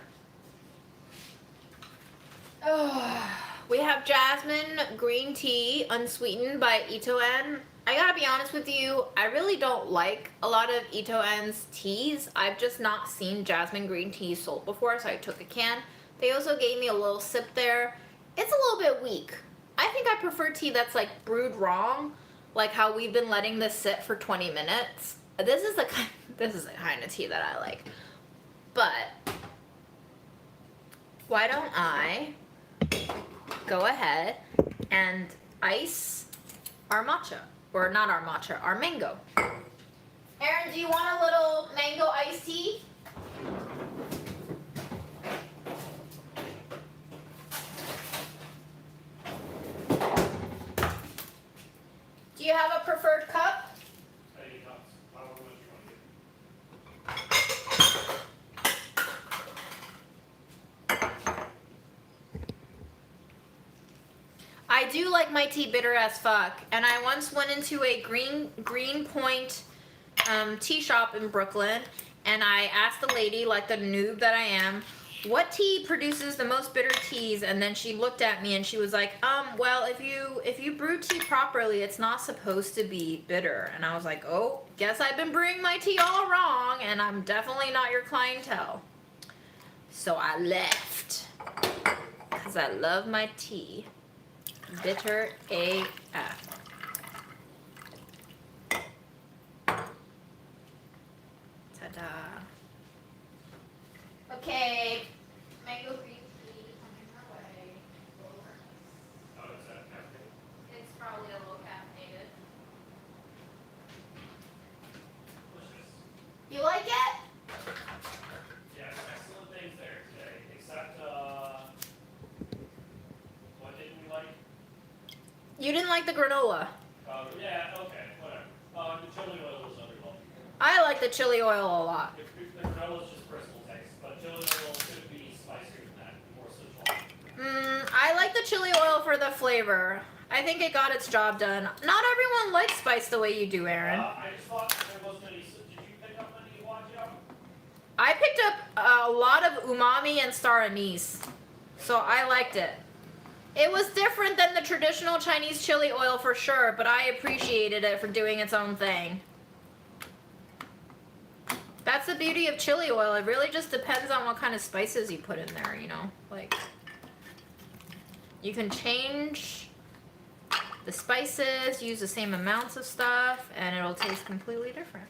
Oh, we have jasmine green tea unsweetened by Ethel M. I gotta be honest with you, I really don't like a lot of Ethel M's teas. I've just not seen jasmine green tea sold before, so I took a can. They also gave me a little sip there. It's a little bit weak. I think I prefer tea that's like brewed wrong, like how we've been letting this sit for 20 minutes. This is the kind of tea that I like. But why don't I go ahead and ice our matcha, or not our matcha, our mango. Aaron, do you want a little mango iced tea? Do you have a preferred cup? Any cups, however much you want to I do like my tea bitter as fuck, and I once went into a Greenpoint tea shop in Brooklyn, and I asked the lady, like the noob that I am, what tea produces the most bitter teas? And then she looked at me and she was like, well, if you brew tea properly, it's not supposed to be bitter. And I was like, oh, guess I've been brewing my tea all wrong, and I'm definitely not your clientele. So I left, because I love my tea. Bitter AF. Ta-da. Okay, mango green tea coming our way. Oh, is that caffeine? It's probably a little caffeinated. Delicious. You like it? Yeah, excellent things there today, except, what didn't we like? You didn't like the granola. Yeah, okay, whatever. The chili oil was underwhelming. I like the chili oil a lot. The granola's just crystal taste, but chili oil should be spicier than that, more Sichuan. I like the chili oil for the flavor. I think it got its job done. Not everyone likes spice the way you do, Aaron. I just thought there wasn't any, did you pick up any guac? I picked up a lot of umami and star anise, so I liked it. It was different than the traditional Chinese chili oil for sure, but I appreciated it for doing its own thing. That's the beauty of chili oil. It really just depends on what kind of spices you put in there, you know? Like, you can change the spices, use the same amounts of stuff, and it'll taste completely different.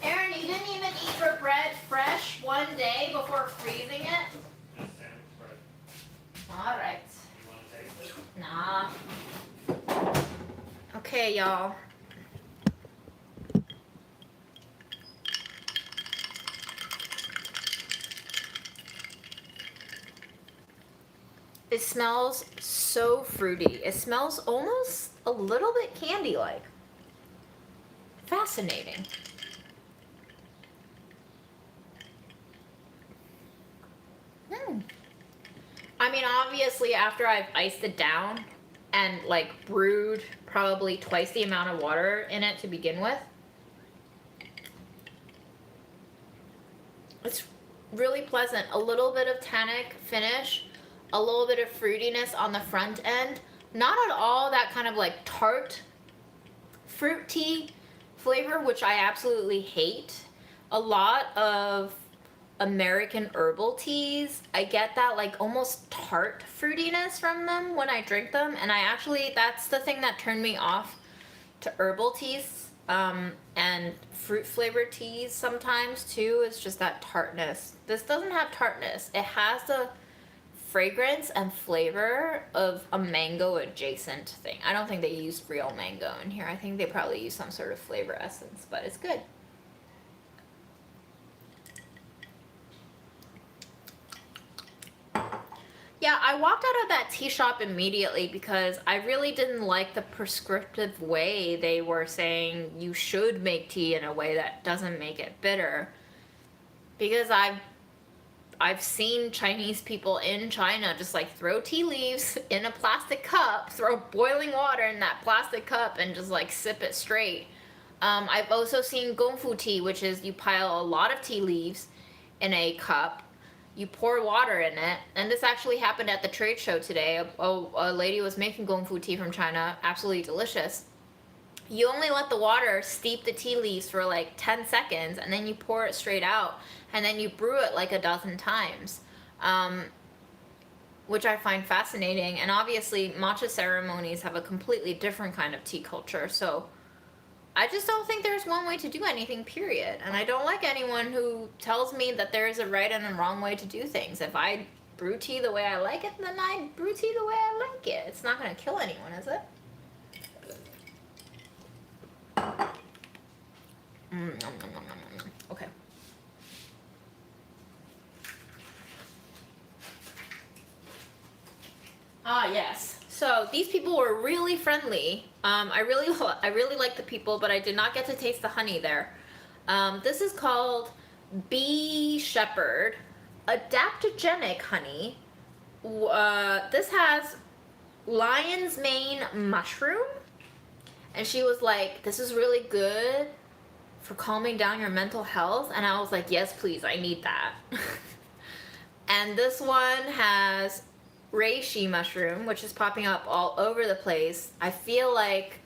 Aaron, you didn't even eat your bread fresh one day before freezing it? Just sandwich bread. Alright. You want to taste it? Nah. Okay, y'all. smells so fruity. It smells almost a little bit candy-like. Fascinating. I mean, obviously, after I've iced it down and like brewed probably twice the amount of water in it to begin with, it's really pleasant. A little bit of tannic finish, a little bit of fruitiness on the front end. Not at all that kind of like tart fruit tea flavor, which I absolutely hate. A lot of American herbal teas, I get that like almost tart fruitiness from them when I drink them, and that's the thing that turned me off to herbal teas and fruit flavored teas sometimes too, is just that tartness. This doesn't have tartness. It has the fragrance and flavor of a mango adjacent thing. I don't think they use real mango in here. I think they probably use some sort of flavor essence, but it's good. Yeah, I walked out of that tea shop immediately because I really didn't like the prescriptive way they were saying you should make tea in a way that doesn't make it bitter. Because I've seen Chinese people in China just like throw tea leaves in a plastic cup, throw boiling water in that plastic cup and just like sip it straight. I've also seen gongfu tea, which is you pile a lot of tea leaves in a cup. You pour water in it, and this actually happened at the trade show today. A lady was making gongfu tea from China, absolutely delicious. You only let the water steep the tea leaves for like 10 seconds, and then you pour it straight out, and then you brew it like a dozen times, which I find fascinating. And obviously, matcha ceremonies have a completely different kind of tea culture, so I just don't think there's one way to do anything, period. And I don't like anyone who tells me that there is a right and a wrong way to do things. If I brew tea the way I like it, then I brew tea the way I like it. It's not going to kill anyone, is it? Okay. Ah, yes. So these people were really friendly. I really like the people, but I did not get to taste the honey there. This is called Bee Shepherd Adaptogenic honey. This has lion's mane mushroom, and she was like, "This is really good for calming down your mental health," and I was like, "Yes, please, I need that." And this one has reishi mushroom, which is popping up all over the place. I feel like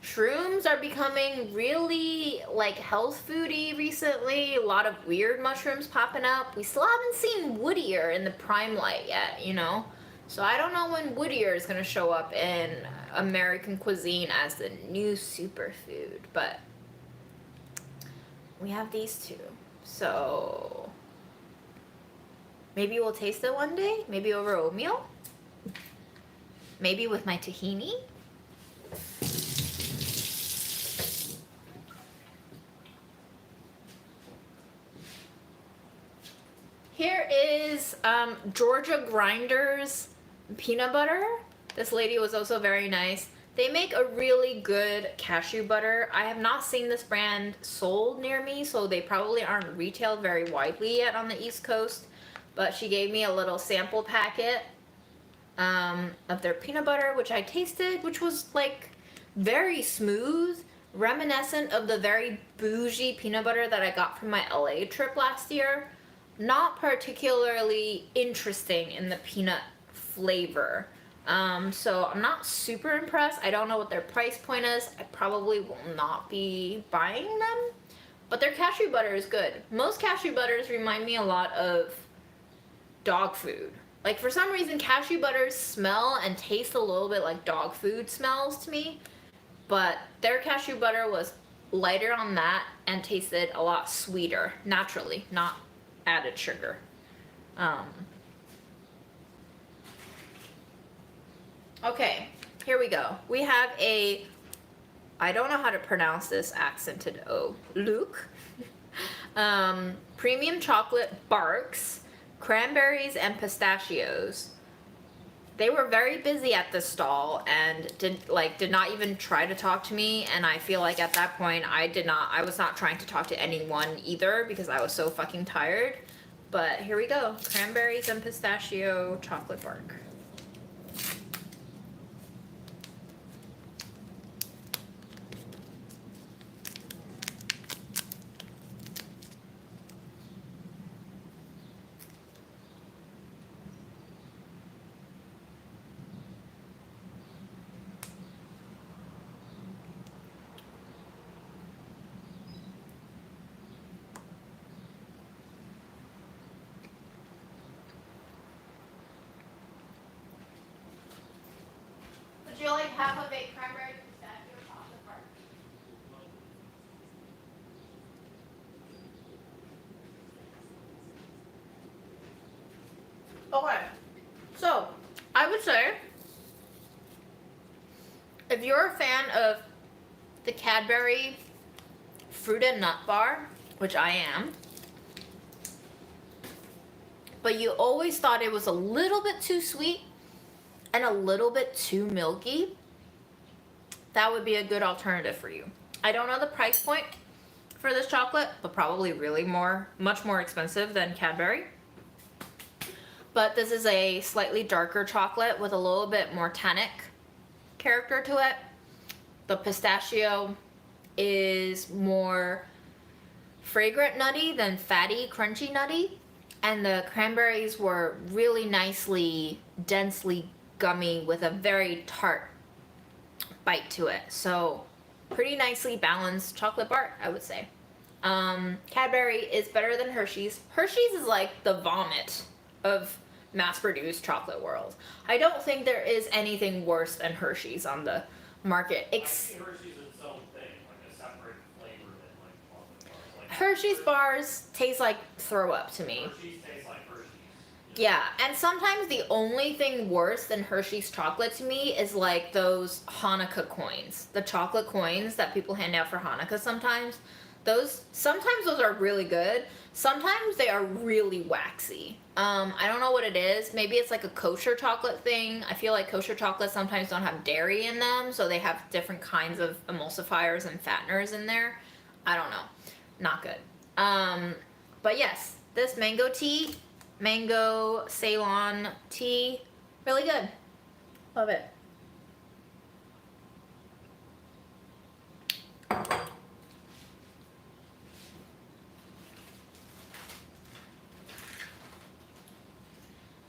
shrooms are becoming really like health foody recently. A lot of weird mushrooms popping up. We still haven't seen woodier in the prime light yet, you know? So I don't know when woodier is going to show up in American cuisine as the new superfood, but we have these two. So maybe we'll taste it one day. Maybe over oatmeal. Maybe with my tahini. Here is Georgia Grinders peanut butter. This lady was also very nice. They make a really good cashew butter. I have not seen this brand sold near me, so they probably aren't retailed very widely yet on the East Coast. But she gave me a little sample packet of their peanut butter, which I tasted, which was like very smooth, reminiscent of the very bougie peanut butter that I got from my LA trip last year. Not particularly interesting in the peanut flavor. So I'm not super impressed. I don't know what their price point is. I probably will not be buying them. But their cashew butter is good. Most cashew butters remind me a lot of dog food. Like, for some reason, cashew butters smell and taste a little bit like dog food smells to me. But their cashew butter was lighter on that and tasted a lot sweeter, naturally, not added sugar. Okay, here we go. We have I don't know how to pronounce this accented O, Luke. Premium chocolate barks, cranberries and pistachios. they were very busy at the stall and did not even try to talk to me, and I feel like at that point I was not trying to talk to anyone either because I was so fucking tired. But here we go. Cranberries and pistachio chocolate bark. Would you like half of a cranberry pistachio chocolate bar? Okay, so I would say if you're a fan of the Cadbury fruit and nut bar, which I am, but you always thought it was a little bit too sweet and a little bit too milky, that would be a good alternative for you. I don't know the price point for this chocolate, but probably really much more expensive than Cadbury. But this is a slightly darker chocolate with a little bit more tannic character to it. The pistachio is more fragrant nutty than fatty, crunchy nutty. And the cranberries were really nicely, densely gummy with a very tart bite to it. So pretty nicely balanced chocolate bar, I would say. Cadbury is better than Hershey's. Hershey's is like the vomit of mass-produced chocolate world. I don't think there is anything worse than Hershey's on the market. Hershey's its own thing, like a separate flavor than like chocolate bars. Like Hershey's bars taste like throw up to me. Hershey's tastes like Hershey's. Yeah, and sometimes the only thing worse than Hershey's chocolate to me is like those Hanukkah coins. The chocolate coins that people hand out for Hanukkah sometimes. Sometimes those are really good. Sometimes they are really waxy. I don't know what it is. Maybe it's like a kosher chocolate thing. I feel like kosher chocolates sometimes don't have dairy in them, so they have different kinds of emulsifiers and fatteners in there. I don't know. Not good. But yes, this mango Ceylon tea, really good. Love it.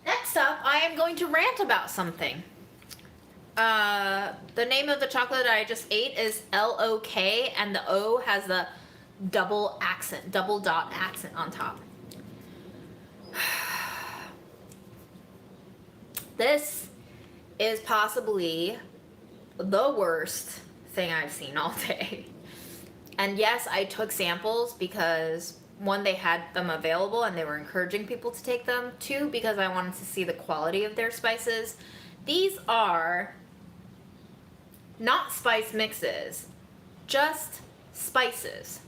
Next up, I am going to rant about something. The name of the chocolate I just ate is LOK, and the O has the double dot accent on top. This is possibly the worst thing I've seen all day. And yes, I took samples because one, they had them available and they were encouraging people to take them. Two, because I wanted to see the quality of their spices. These are not spice mixes, just spices.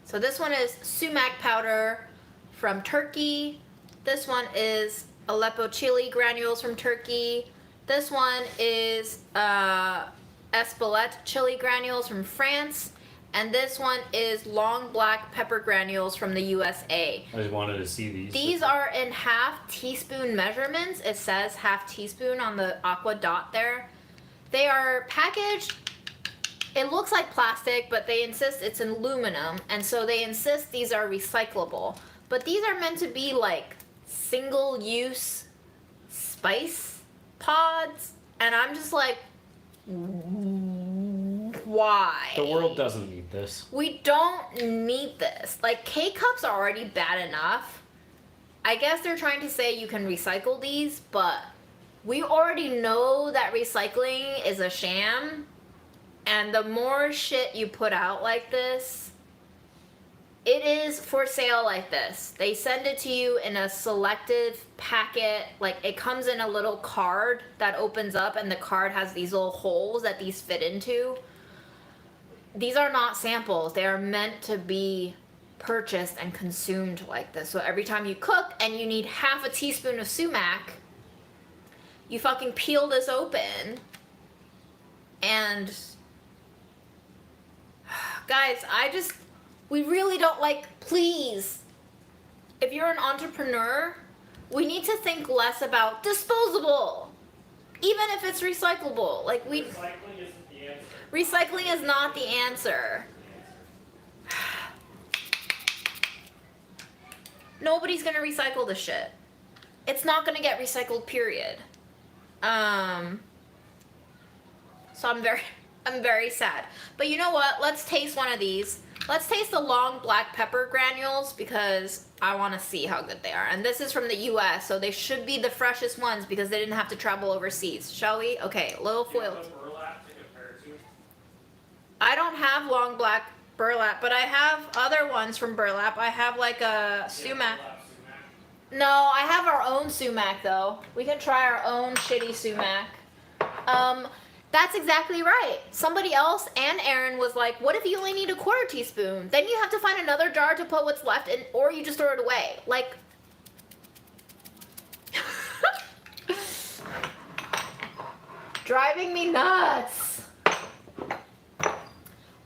So this one is sumac powder from Turkey. This one is Aleppo chili granules from Turkey. This one is Espelette chili granules from France. And this one is long black pepper granules from the USA. I just wanted to see these. These are in half teaspoon measurements. It says half teaspoon on the aqua dot there. They are packaged, it looks like plastic, but they insist it's in aluminum. And so they insist these are recyclable. But these are meant to be like single-use spice pods. And I'm just like, why? The world doesn't need this. We don't need this. Like, K-cups are already bad enough. I guess they're trying to say you can recycle these, but we already know that recycling is a sham. And the more shit you put out like this, it is for sale like this. They send it to you in a selective packet. Like, it comes in a little card that opens up, and the card has these little holes that these fit into. These are not samples. They are meant to be purchased and consumed like this. So every time you cook and you need half a teaspoon of sumac, You fucking peel this open and guys, we really don't please, if you're an entrepreneur, we need to think less about disposable, even if it's recyclable. Recycling isn't the answer. Recycling is not the answer. Nobody's gonna recycle this shit. It's not gonna get recycled, period. So I'm very sad. But you know what? Let's taste one of these. Let's taste the long black pepper granules because I want to see how good they are. And this is from the US, so they should be the freshest ones because they didn't have to travel overseas. Shall we? Okay, a little Do you foil. have burlap to compare to? I don't have long black burlap, but I have other ones from burlap. I have like a Sumac. Burlap Sumac? No, I have our own Sumac though. We can try our own shitty Sumac. That's exactly right. Somebody else, and Aaron was like, what if you only need a quarter teaspoon? Then you have to find another jar to put what's left in, or you just throw it away. Driving me nuts.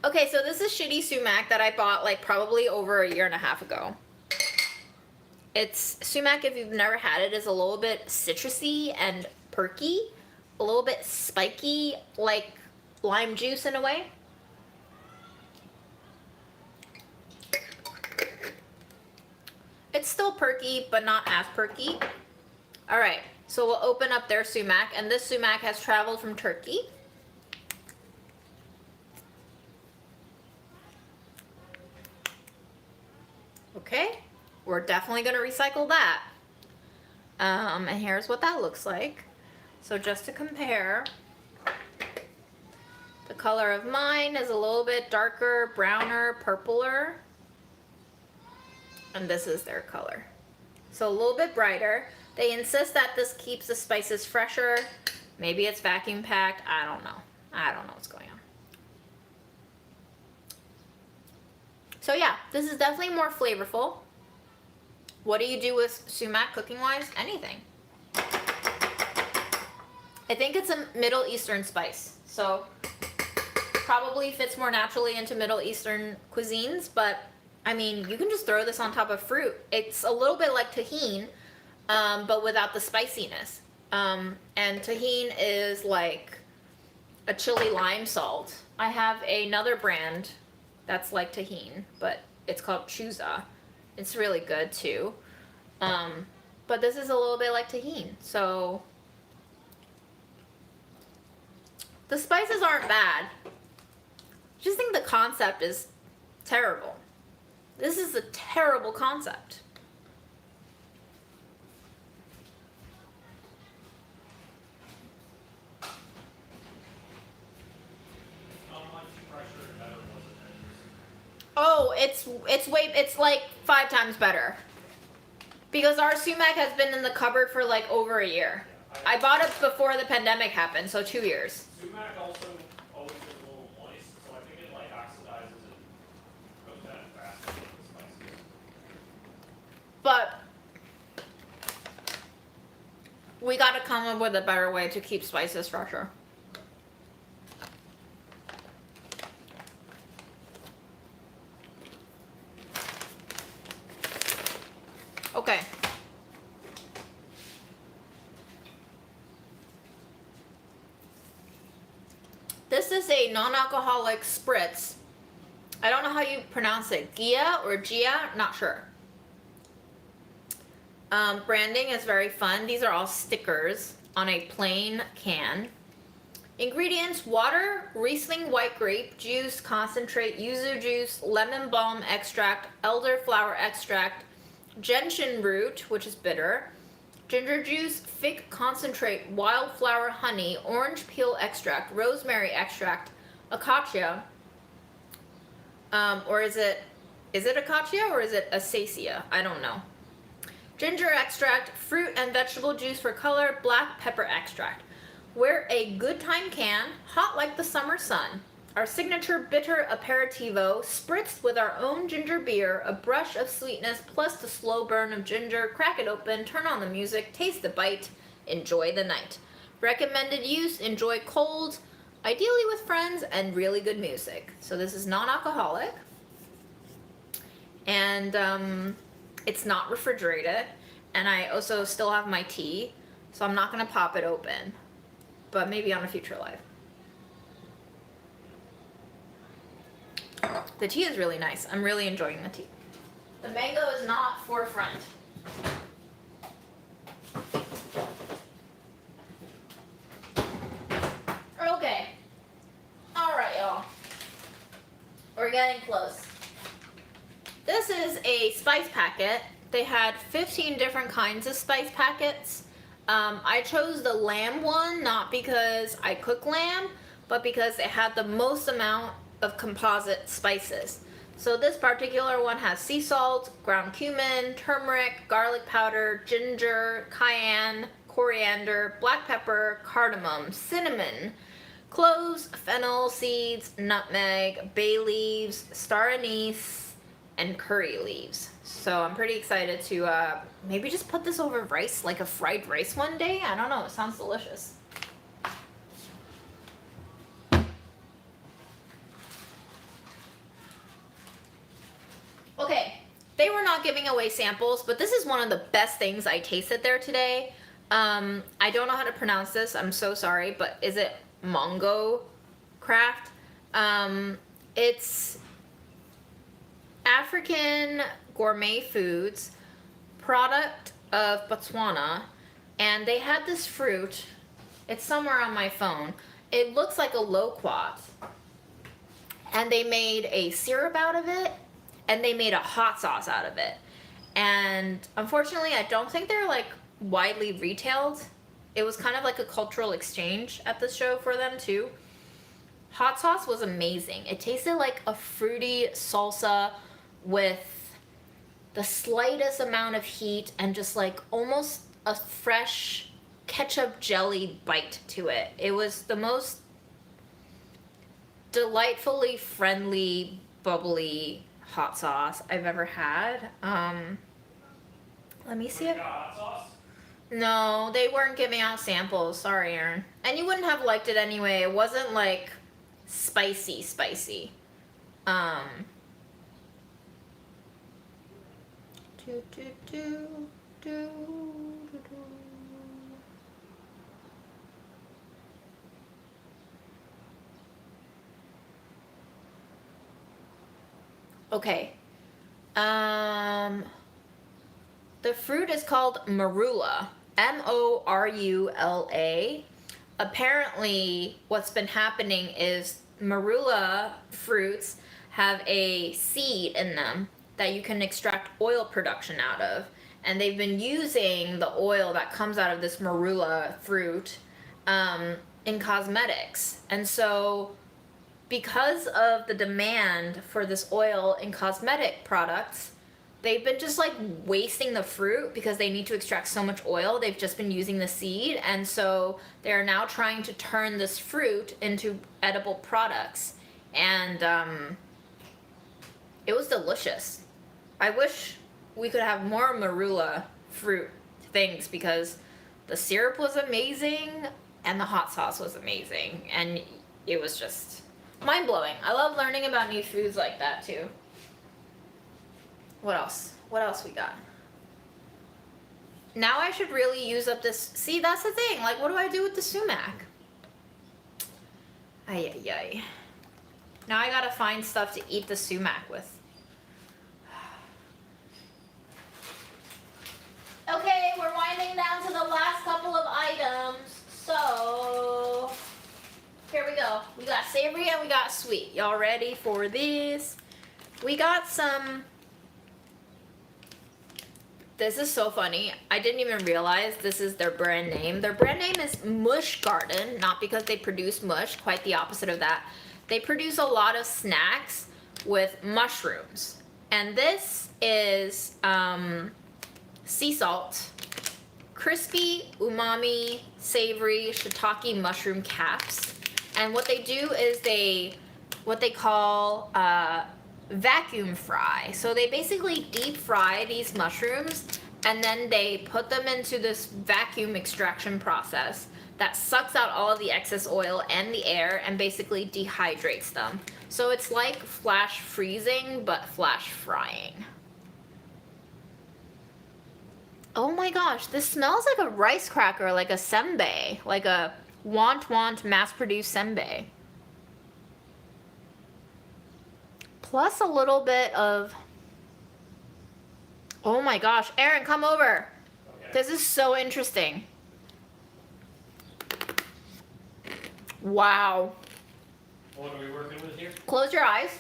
Okay, so this is shitty Sumac that I bought probably over a year and a half ago. It's Sumac, if you've never had it, is a little bit citrusy and perky. A little bit spiky, like lime juice in a way. It's still perky, but not as perky. All right, so we'll open up their Sumac, and this Sumac has traveled from Turkey. Okay, we're definitely gonna recycle that. And here's what that looks like. So just to compare, the color of mine is a little bit darker, browner, purpler. And this is their color. So a little bit brighter. They insist that this keeps the spices fresher. Maybe it's vacuum packed. I don't know. I don't know what's going on. So yeah, this is definitely more flavorful. What do you do with Sumac cooking wise? Anything. I think it's a Middle Eastern spice, so probably fits more naturally into Middle Eastern cuisines, but I mean, you can just throw this on top of fruit. It's a little bit like tahini, but without the spiciness. And tahini is like a chili lime salt. I have another brand that's like tahini, but it's called Chuza. It's really good too. But this is a little bit like tahini, so the spices aren't bad. I just think the concept is terrible. This is a terrible concept. How much fresher and better was it? Oh, it's like 5 times better. Because our Sumac has been in the cupboard for like over a year. I bought it before the pandemic happened, so 2 years. Sumac also always gets a little moist, so I think it like oxidizes and goes down faster with the spices. But we gotta come up with a better way to keep spices fresher. Okay. This is a non-alcoholic spritz. I don't know how you pronounce it. Ghia or Ghia? Not sure. Branding is very fun. These are all stickers on a plain can. Ingredients: water, Riesling white grape juice concentrate, yuzu juice, lemon balm extract, elderflower extract, gentian root, which is bitter, ginger juice, fig concentrate, wildflower honey, orange peel extract, rosemary extract, acacia, or is it acacia or is it acacia? I don't know. Ginger extract, fruit and vegetable juice for color, black pepper extract. We're a good time can, hot like the summer sun. Our signature bitter aperitivo, spritzed with our own ginger beer, a brush of sweetness plus the slow burn of ginger. Crack it open, turn on the music, taste the bite, enjoy the night. Recommended use, enjoy cold, ideally with friends, and really good music. So this is non-alcoholic. And it's not refrigerated. And I also still have my tea, so I'm not gonna pop it open, but maybe on a future life. The tea is really nice. I'm really enjoying the tea. The mango is not forefront. Okay. Alright, y'all. We're getting close. This is a spice packet. They had 15 different kinds of spice packets. I chose the lamb one, not because I cook lamb, but because it had the most amount of composite spices. So this particular one has sea salt, ground cumin, turmeric, garlic powder, ginger, cayenne, coriander, black pepper, cardamom, cinnamon, cloves, fennel seeds, nutmeg, bay leaves, star anise, and curry leaves. So I'm pretty excited to maybe just put this over rice, like a fried rice one day. I don't know, it sounds delicious. Okay, they were not giving away samples, but this is one of the best things I tasted there today. I don't know how to pronounce this, I'm so sorry, but is it Mongo Craft? It's African gourmet foods, product of Botswana, and they had this fruit. It's somewhere on my phone. It looks like a loquat, and they made a syrup out of it, and they made a hot sauce out of it. And unfortunately, I don't think they're like widely retailed. It was kind of like a cultural exchange at the show for them too. Hot sauce was amazing. It tasted like a fruity salsa with the slightest amount of heat and just like almost a fresh ketchup jelly bite to it. It was the most delightfully friendly, bubbly hot sauce I've ever had. Let me see You it. got hot sauce? No, they weren't giving out samples. Sorry, Aaron. And you wouldn't have liked it anyway. It wasn't like spicy. Okay. The fruit is called Marula. Morula. Apparently, what's been happening is Marula fruits have a seed in them that you can extract oil production out of. And they've been using the oil that comes out of this Marula fruit in cosmetics. And so, because of the demand for this oil in cosmetic products, they've been just like wasting the fruit because they need to extract so much oil. They've just been using the seed, and so they're now trying to turn this fruit into edible products. And it was delicious. I wish we could have more Marula fruit things because the syrup was amazing and the hot sauce was amazing, and it was just mind-blowing. I love learning about new foods like that too. What else? What else we got? Now I should really use up this. See, that's the thing. Like, what do I do with the sumac? Ay, ay, ay. Now I gotta find stuff to eat the sumac with. Okay, we're winding down to the last couple of items. So, here we go. We got savory and we got sweet. Y'all ready for this? We got some. This is so funny. I didn't even realize this is their brand name. Their brand name is Mush Garden, not because they produce mush, quite the opposite of that. They produce a lot of snacks with mushrooms. And this is sea salt, crispy, umami, savory, shiitake mushroom caps. And what they do is what they call vacuum fry. So they basically deep fry these mushrooms and then they put them into this vacuum extraction process that sucks out all of the excess oil and the air and basically dehydrates them. So it's like flash freezing, but flash frying. Oh my gosh, this smells like a rice cracker, like a senbei, like a want mass-produced senbei. Plus a little bit of... Oh my gosh, Aaron, come over. Okay. This is so interesting. Wow. What are we working with here? Close your eyes.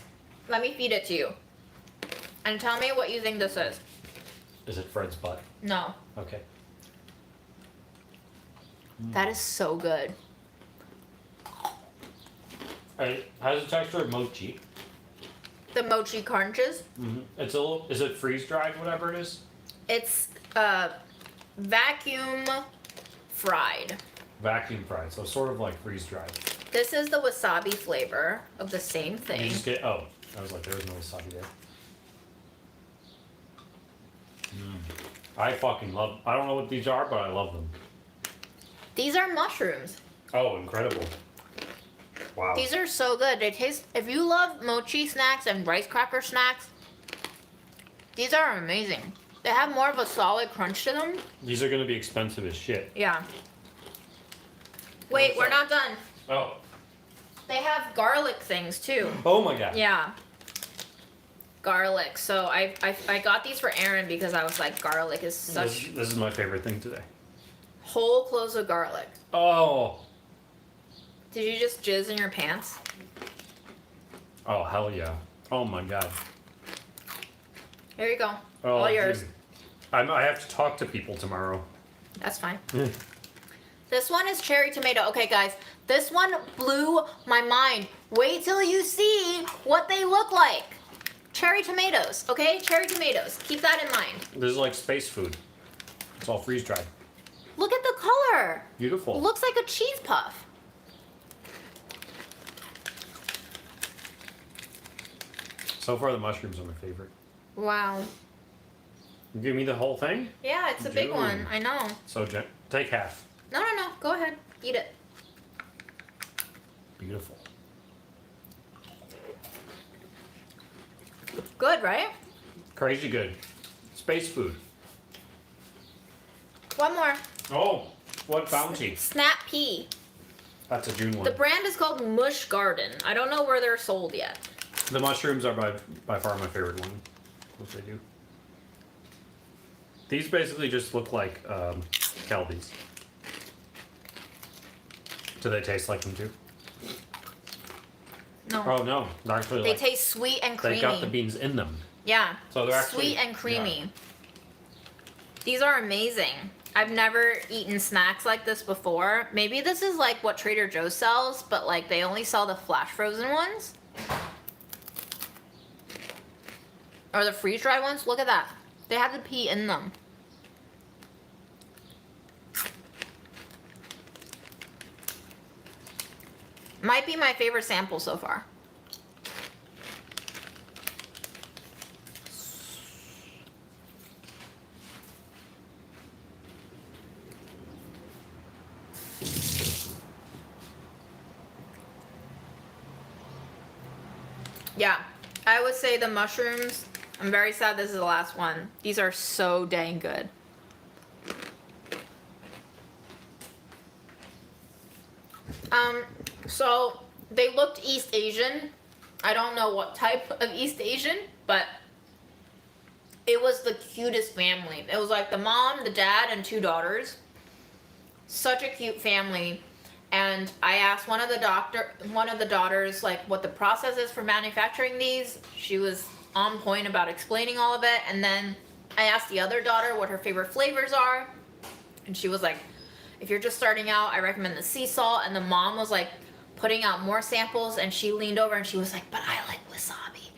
Let me feed it to you. And tell me what you think this is. Is it Fred's butt? No. Okay. That is so good. How's the texture of mochi? The mochi crunches. Mm-hmm. It's a little. Is it freeze dried? Whatever it is. It's vacuum fried. Vacuum fried, so sort of like freeze dried. This is the wasabi flavor of the same You thing. just get. Oh, I was like, there was no wasabi there. I fucking love. I don't know what these are, but I love them. These are mushrooms. Oh, incredible! Wow. These are so good. They taste. If you love mochi snacks and rice cracker snacks, these are amazing. They have more of a solid crunch to them. These are gonna be expensive as shit. Yeah. Wait, we're not done. Oh. They have garlic things too. Oh my god. Yeah. Garlic. So I got these for Aaron because I was like, garlic is such This is my favorite thing today. whole cloves of garlic. Oh. Did you just jizz in your pants? Oh hell yeah. Oh my god. Here you go. Oh, All yours. dude. I have to talk to people tomorrow. That's fine. This one is cherry tomato. Okay, guys, this one blew my mind. Wait till you see what they look like. Cherry tomatoes, okay? Cherry tomatoes. Keep that in mind. This is like space food. It's all freeze dried. Look at the color. Beautiful. It looks like a cheese puff. So far, the mushrooms are my favorite. Wow. You give me the whole thing? Yeah, it's a big Dude. one. I know. So take half. No. Go ahead. Eat it. Beautiful. Good, right? Crazy good. Space food. One more. Oh, what bounty? Snap pea. That's a June one. The brand is called Mush Garden. I don't know where they're sold yet. The mushrooms are by far my favorite one. What they do. These basically just look like Kelbies. Do they taste like them too? No. Oh no, they're actually They like taste sweet and creamy. they got the beans in them. Yeah. So they're actually sweet and creamy. yeah. These are amazing. I've never eaten snacks like this before. Maybe this is like what Trader Joe's sells, but like they only sell the flash frozen ones. Or the freeze dried ones. Look at that. They have the pea in them. Might be my favorite sample so far. Yeah, I would say the mushrooms. I'm very sad this is the last one. These are so dang good. So they looked East Asian. I don't know what type of East Asian, but it was the cutest family. It was like the mom, the dad, and 2 daughters. Such a cute family. And I asked one of the daughters like what the process is for manufacturing these. She was on point about explaining all of it. And then I asked the other daughter what her favorite flavors are. And she was like, if you're just starting out, I recommend the sea salt. And the mom was like putting out more samples, and she leaned over and she was like, but I like wasabi.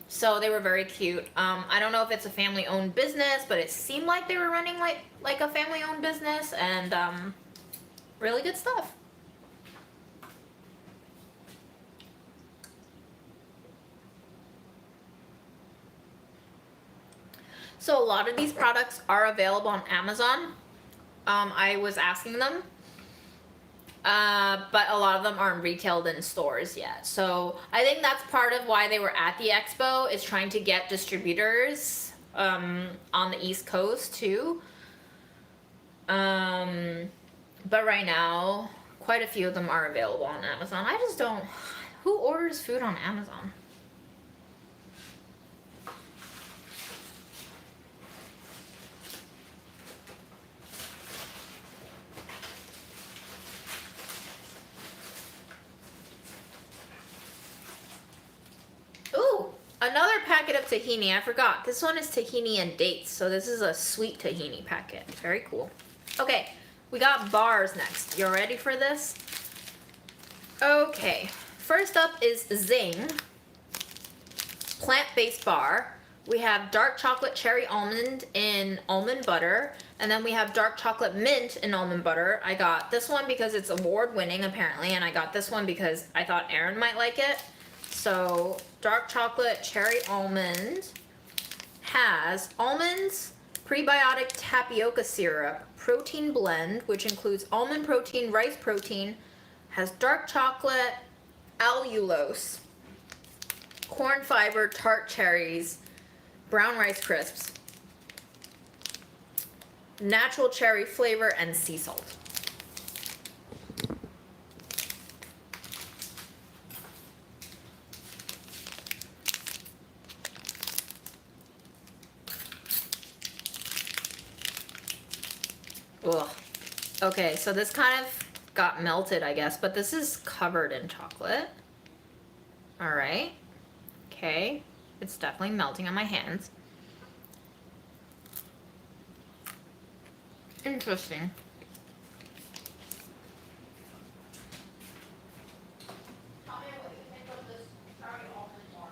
So they were very cute. I don't know if it's a family-owned business, but it seemed like they were running like a family-owned business, and really good stuff. So a lot of these products are available on Amazon. I was asking them, But a lot of them aren't retailed in stores yet. So I think that's part of why they were at the expo, is trying to get distributors on the East Coast too. But right now, quite a few of them are available on Amazon. I just don't. Who orders food on Amazon? Ooh, another packet of tahini. I forgot. This one is tahini and dates. So this is a sweet tahini packet. Very cool. Okay, we got bars next. You ready for this? Okay, first up is Zing, plant-based bar. We have dark chocolate cherry almond in almond butter, and then we have dark chocolate mint in almond butter. I got this one because it's award-winning apparently, and I got this one because I thought Aaron might like it. So dark chocolate cherry almond has almonds, prebiotic tapioca syrup, protein blend, which includes almond protein, rice protein, has dark chocolate, allulose, corn fiber, tart cherries, brown rice crisps, natural cherry flavor, and sea salt. Ugh. Okay, so this kind of got melted, I guess, but this is covered in chocolate. All right. Okay. It's definitely melting on my hands. Interesting. Tell me what you think of this cherry almond bar.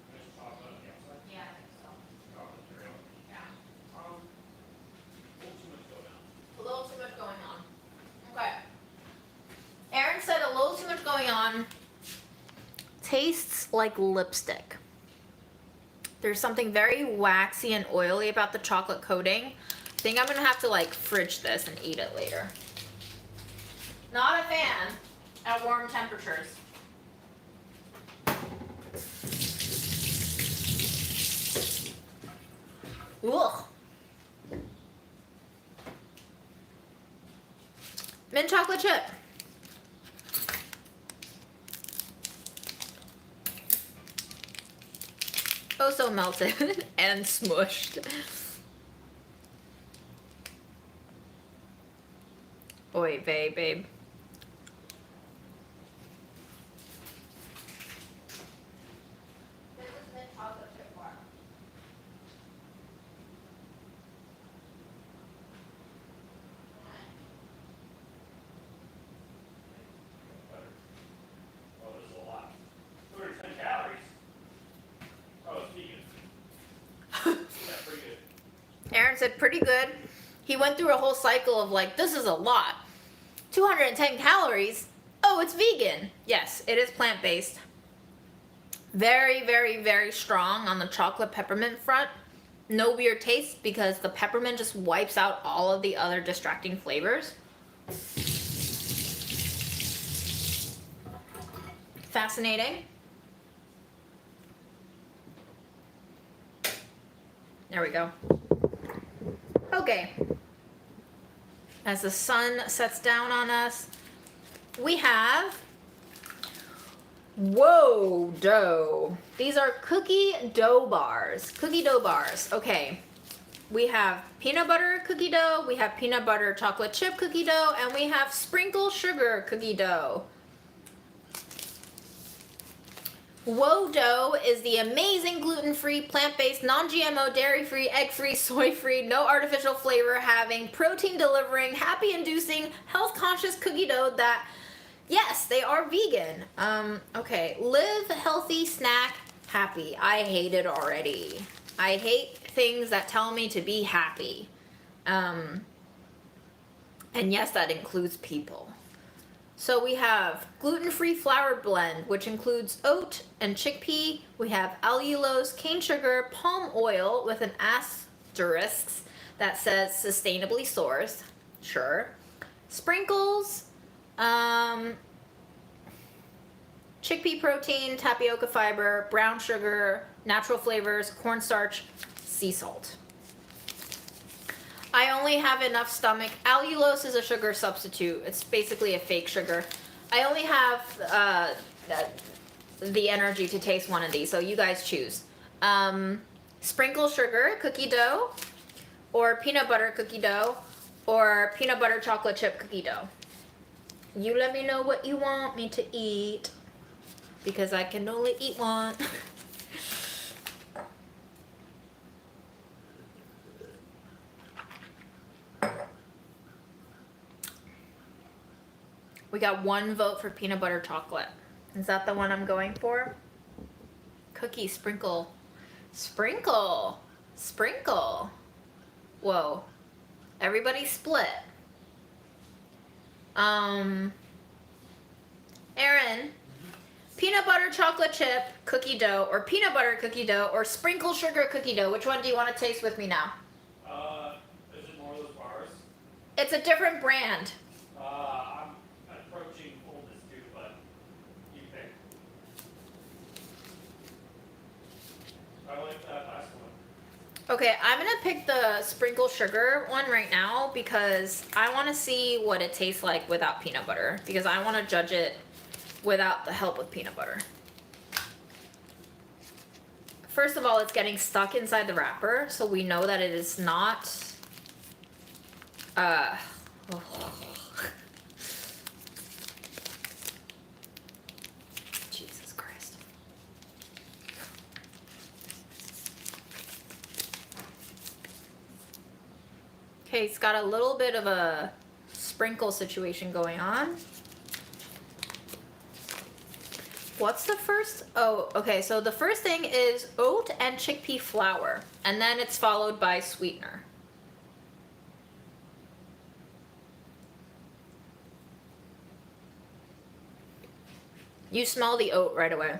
There's chocolate on the outside. Yeah, I think so. Chocolate cherry. Yeah. A little too much going on. A little too much going on. Okay. Aaron said a little too much going on. Tastes like lipstick. There's something very waxy and oily about the chocolate coating. I think I'm gonna have to like fridge this and eat it later. Not a fan at warm temperatures. Ugh. Mint chocolate chip. Oh, so melted and smushed. Oy vey, babe. This is mint chocolate chip bar. Better. Oh, this is a lot. 210 calories. Oh, it's vegan. Yeah, pretty good. Aaron said pretty good. He went through a whole cycle of like, this is a lot. 210 calories. Oh, it's vegan. Yes, it is plant-based. Very, very, very strong on the chocolate peppermint front. No weird taste because the peppermint just wipes out all of the other distracting flavors. Fascinating. There we go. Okay. As the sun sets down on us, we have whoa dough. These are cookie dough bars. Cookie dough bars. Okay. We have peanut butter cookie dough, we have peanut butter chocolate chip cookie dough, and we have sprinkle sugar cookie dough. Whoa Dough is the amazing gluten-free, plant-based, non-GMO, dairy-free, egg-free, soy-free, no artificial flavor having, protein-delivering, happy-inducing, health-conscious cookie dough that, yes, they are vegan. Okay, live healthy, snack happy. I hate it already. I hate things that tell me to be happy. And yes, that includes people. So we have gluten-free flour blend, which includes oat and chickpea. We have allulose, cane sugar, palm oil with an asterisks that says sustainably sourced. Sure. Sprinkles, chickpea protein, tapioca fiber, brown sugar, natural flavors, cornstarch, sea salt. I only have enough stomach. Allulose is a sugar substitute. It's basically a fake sugar. I only have the energy to taste one of these, so you guys choose. Sprinkle sugar cookie dough, or peanut butter cookie dough, or peanut butter chocolate chip cookie dough. You let me know what you want me to eat, because I can only eat one. We got one vote for peanut butter chocolate. Is that the one I'm going for? Cookie sprinkle. Sprinkle. Sprinkle. Whoa. Everybody split. Aaron, peanut butter chocolate chip cookie dough, or peanut butter cookie dough, or sprinkle sugar cookie dough. Which one do you want to taste with me now? Is it more of those bars? It's a different brand. I'm approaching fullness too, but you pick. I like that last one. Okay, I'm gonna pick the sprinkle sugar one right now because I want to see what it tastes like without peanut butter, because I want to judge it without the help of peanut butter. First of all, it's getting stuck inside the wrapper, so we know that it is not Jesus Christ. Okay, it's got a little bit of a sprinkle situation going on. What's the first? Oh, okay, so the first thing is oat and chickpea flour, and then it's followed by sweetener. You smell the oat right away.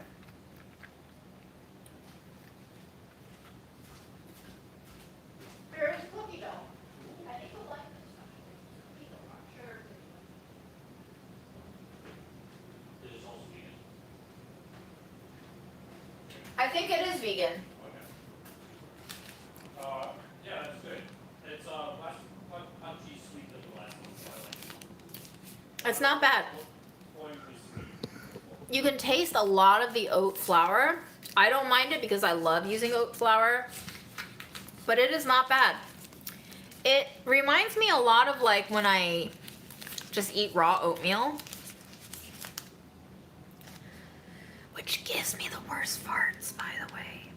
There's cookie dough. I think you'll like this one. Cookie dough, I'm sure. Is this also vegan? I think it is vegan. Okay. Yeah, that's good. It's less punchy sweet than the last one, so I like it. It's not bad. Pointedly sweet. You can taste a lot of the oat flour. I don't mind it because I love using oat flour, but it is not bad. It reminds me a lot of like when I just eat raw oatmeal, which gives me the worst farts, by the way.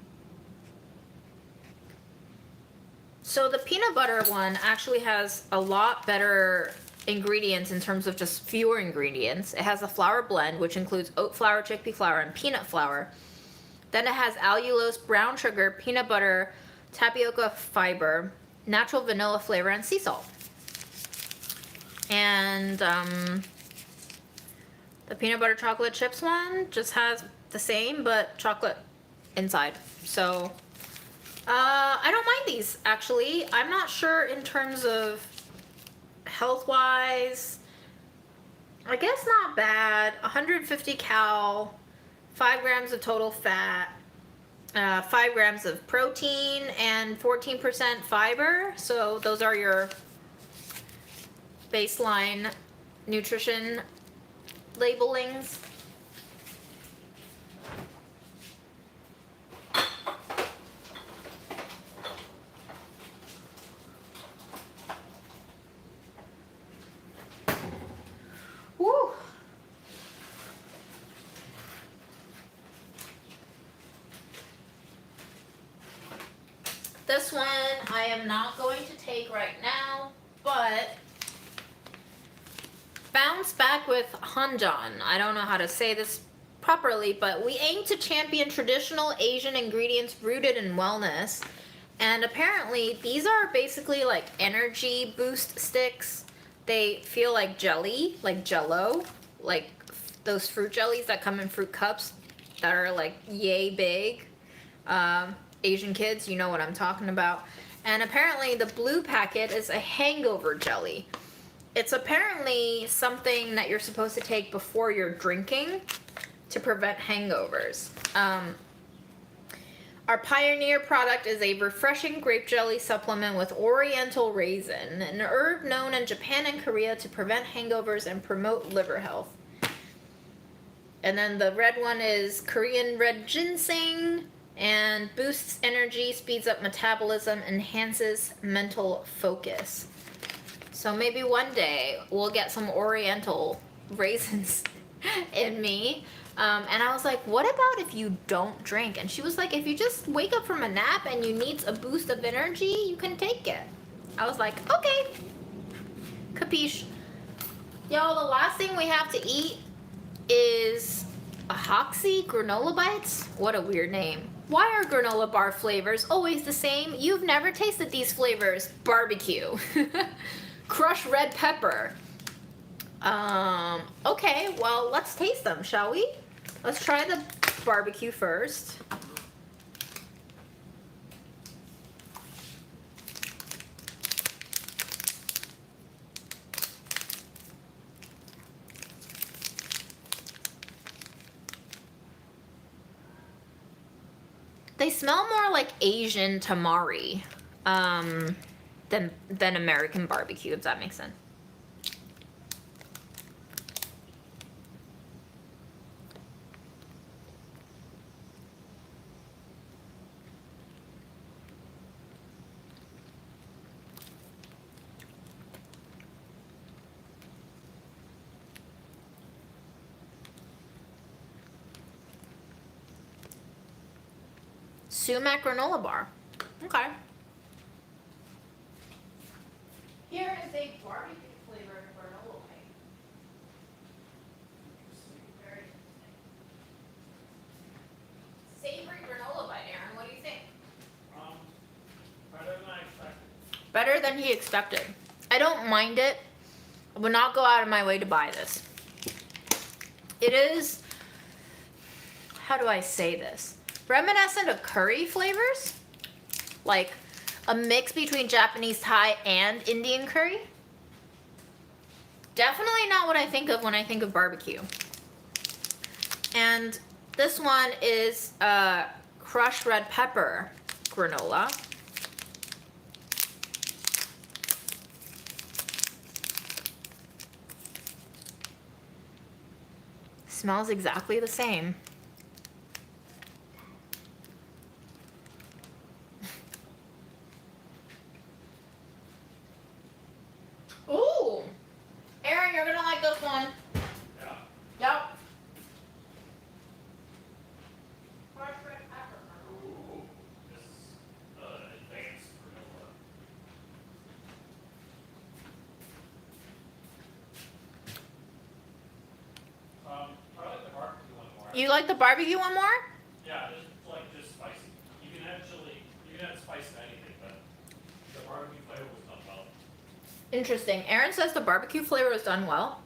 So the peanut butter one actually has a lot better ingredients in terms of just fewer ingredients. It has a flour blend, which includes oat flour, chickpea flour, and peanut flour. Then it has allulose, brown sugar, peanut butter, tapioca fiber, natural vanilla flavor, and sea salt. And the peanut butter chocolate chips one just has the same, but chocolate inside. So I don't mind these, actually. I'm not sure in terms of health-wise. I guess not bad. 150 cal, 5 grams of total fat, 5 grams of protein, and 14% fiber. So those are your baseline nutrition labelings. Woo! This one I am not going to take right now, but bounce back with Hanjan. I don't know how to say this properly, but we aim to champion traditional Asian ingredients rooted in wellness. And apparently these are basically like energy boost sticks. They feel like jelly, like Jell-O, like those fruit jellies that come in fruit cups that are like yay big. Asian kids, you know what I'm talking about. And apparently the blue packet is a hangover jelly. It's apparently something that you're supposed to take before you're drinking to prevent hangovers. Our pioneer product is a refreshing grape jelly supplement with oriental raisin, an herb known in Japan and Korea to prevent hangovers and promote liver health. And then the red one is Korean red ginseng and boosts energy, speeds up metabolism, enhances mental focus. So maybe one day we'll get some oriental raisins in me. And I was like, what about if you don't drink? And she was like, if you just wake up from a nap and you need a boost of energy, you can take it. I was like, okay. Capiche. Y'all, the last thing we have to eat is a Hoxxy granola bites. What a weird name. Why are granola bar flavors always the same? You've never tasted these flavors. Barbecue. Crushed red pepper. Okay, well, let's taste them, shall we? Let's try the barbecue first. They smell more like Asian tamari than American barbecue, if that makes sense. Sumac granola bar. Okay. Here is a barbecue flavored granola bite. Very interesting. Savory granola bite, Aaron. What do you think? Better than I expected. Better than he expected. I don't mind it. I would not go out of my way to buy this. It is, how do I say this? Reminiscent of curry flavors. Like a mix between Japanese Thai and Indian curry. Definitely not what I think of when I think of barbecue. And this one is crushed red pepper granola. Smells exactly the same. Ooh! Aaron, you're gonna like this one. Yeah. Yep. Crushed red pepper. Ooh. This is advanced granola. I like the barbecue one more. You like the barbecue one more? Yeah, just spicy. You can add spice to anything, but the barbecue flavor was done well. Interesting. Aaron says the barbecue flavor was done well.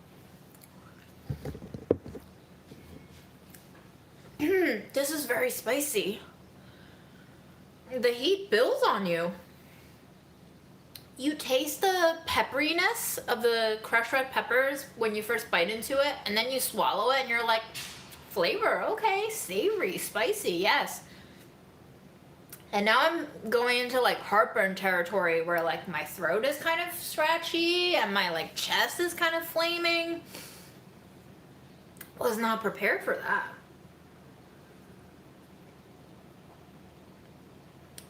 This is very spicy. The heat builds on you. You taste the pepperiness of the crushed red peppers when you first bite into it, and then you swallow it and you're like, flavor, okay, savory, spicy, yes. And now I'm going into like heartburn territory where like my throat is kind of scratchy and my like chest is kind of flaming. Was not prepared for that.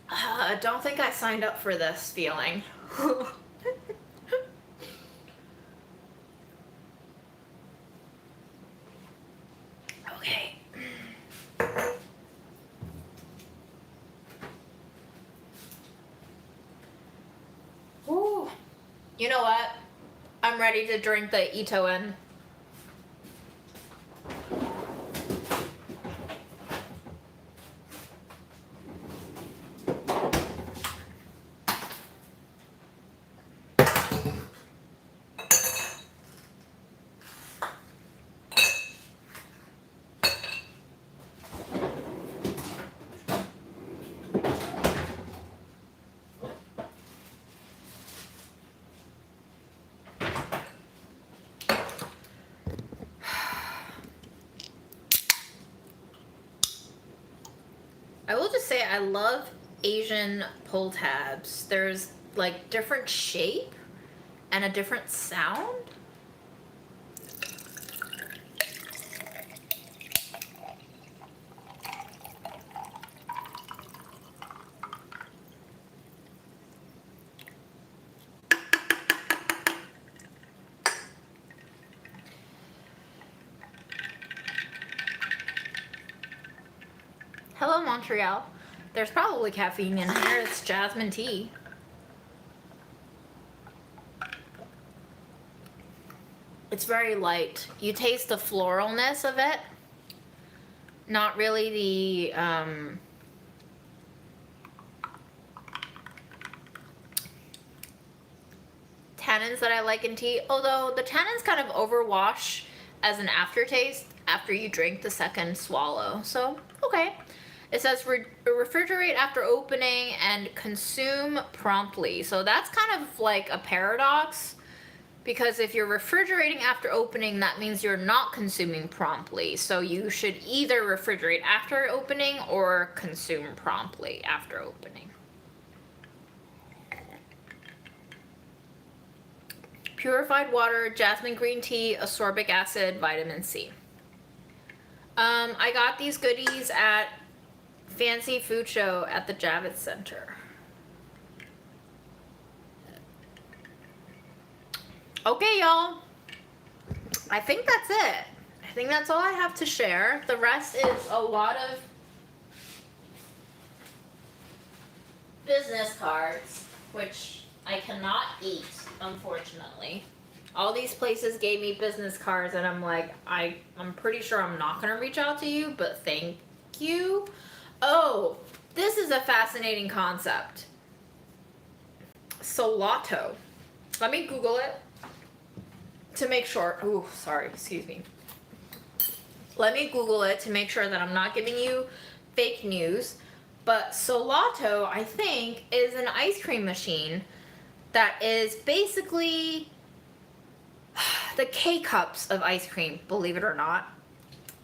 I don't think I signed up for this feeling. Okay. Woo. You know what? I'm ready to drink the Ethel M. I will just say I love Asian pull tabs. There's like different shape and a different sound. Hello, Montreal. There's probably caffeine in here. It's jasmine tea. It's very light. You taste the floralness of it. Not really the tannins that I like in tea. Although the tannins kind of overwash as an aftertaste after you drink the second swallow. So, okay. It says refrigerate after opening and consume promptly. So that's kind of like a paradox, because if you're refrigerating after opening, that means you're not consuming promptly. So you should either refrigerate after opening or consume promptly after opening. Purified water, jasmine green tea, ascorbic acid, vitamin C. I got these goodies at Fancy Food Show at the Javits Center. Okay, y'all. I think that's it. I think that's all I have to share. The rest is a lot of business cards, which I cannot eat, unfortunately. All these places gave me business cards, and I'm like, I'm pretty sure I'm not gonna reach out to you, but thank you. Oh, this is a fascinating concept. Solato. Let me Google it to make sure. Ooh, sorry, excuse me. Let me Google it to make sure that I'm not giving you fake news. But Solato, I think, is an ice cream machine that is basically the K-cups of ice cream, believe it or not.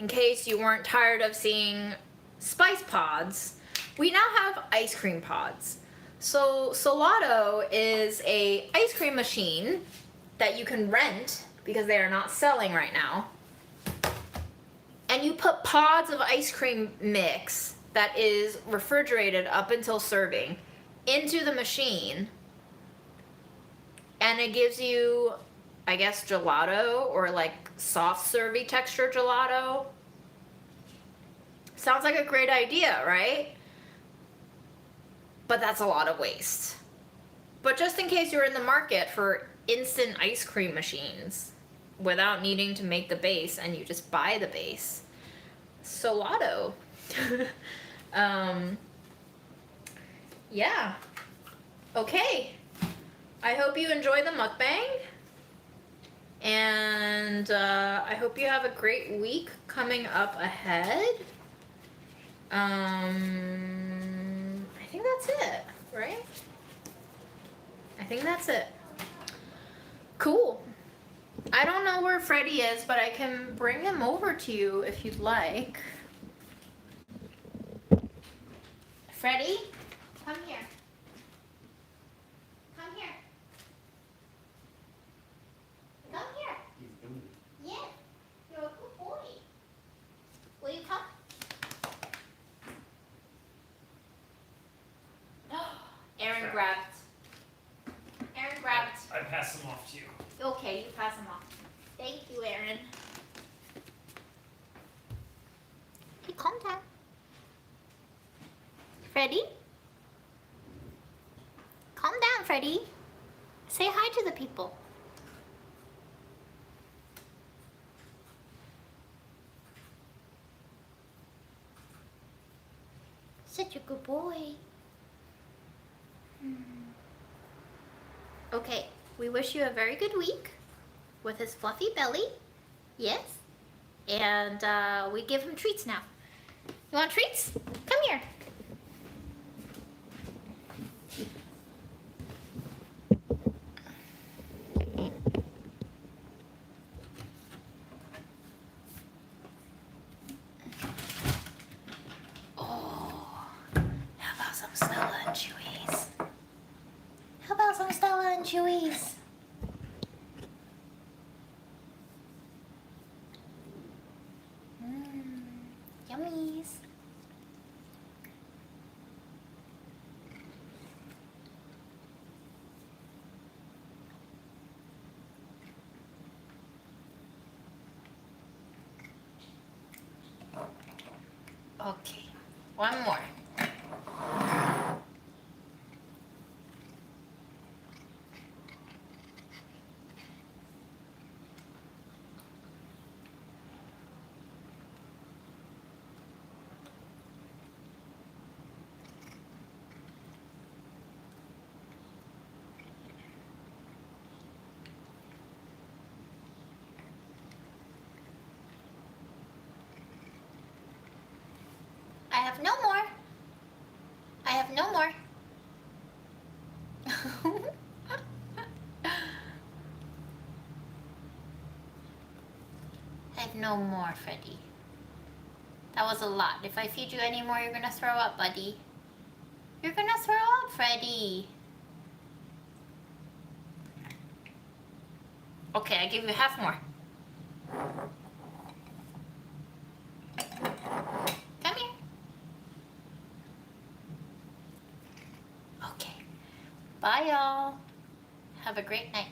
In case you weren't tired of seeing spice pods, we now have ice cream pods. So Solato is a ice cream machine that you can rent because they are not selling right now. And you put pods of ice cream mix that is refrigerated up until serving into the machine, and it gives you, I guess, gelato or like soft servy texture gelato. Sounds like a great idea, right? But that's a lot of waste. But just in case you're in the market for instant ice cream machines without needing to make the base and you just buy the base, Solato. Yeah. Okay. I hope you enjoy the mukbang. And I hope you have a great week coming up ahead. I think that's it, right? I think that's it. Cool. I don't know where Freddie is, but I can bring him over to you if you'd like. Freddie, come here. Come here. Come here. Yes, you're a good boy. Will you come? Aaron grabbed. I pass them off to you. Okay, you pass them off. Thank you, Aaron. Hey, calm down. Freddie? Calm down, Freddie. Say hi to the people. Such a good boy. Okay, we wish you a very good week with his fluffy belly. Yes. And we give him treats now. You want treats? Come here. chewies. Yummies. Okay, one more. I have no more. I have no more. I have no more, Freddy. That was a lot. If I feed you any more, you're gonna throw up, buddy. You're gonna throw up, Freddy. Okay, I give you half more. Come here. Okay. Bye, y'all. Have a great night.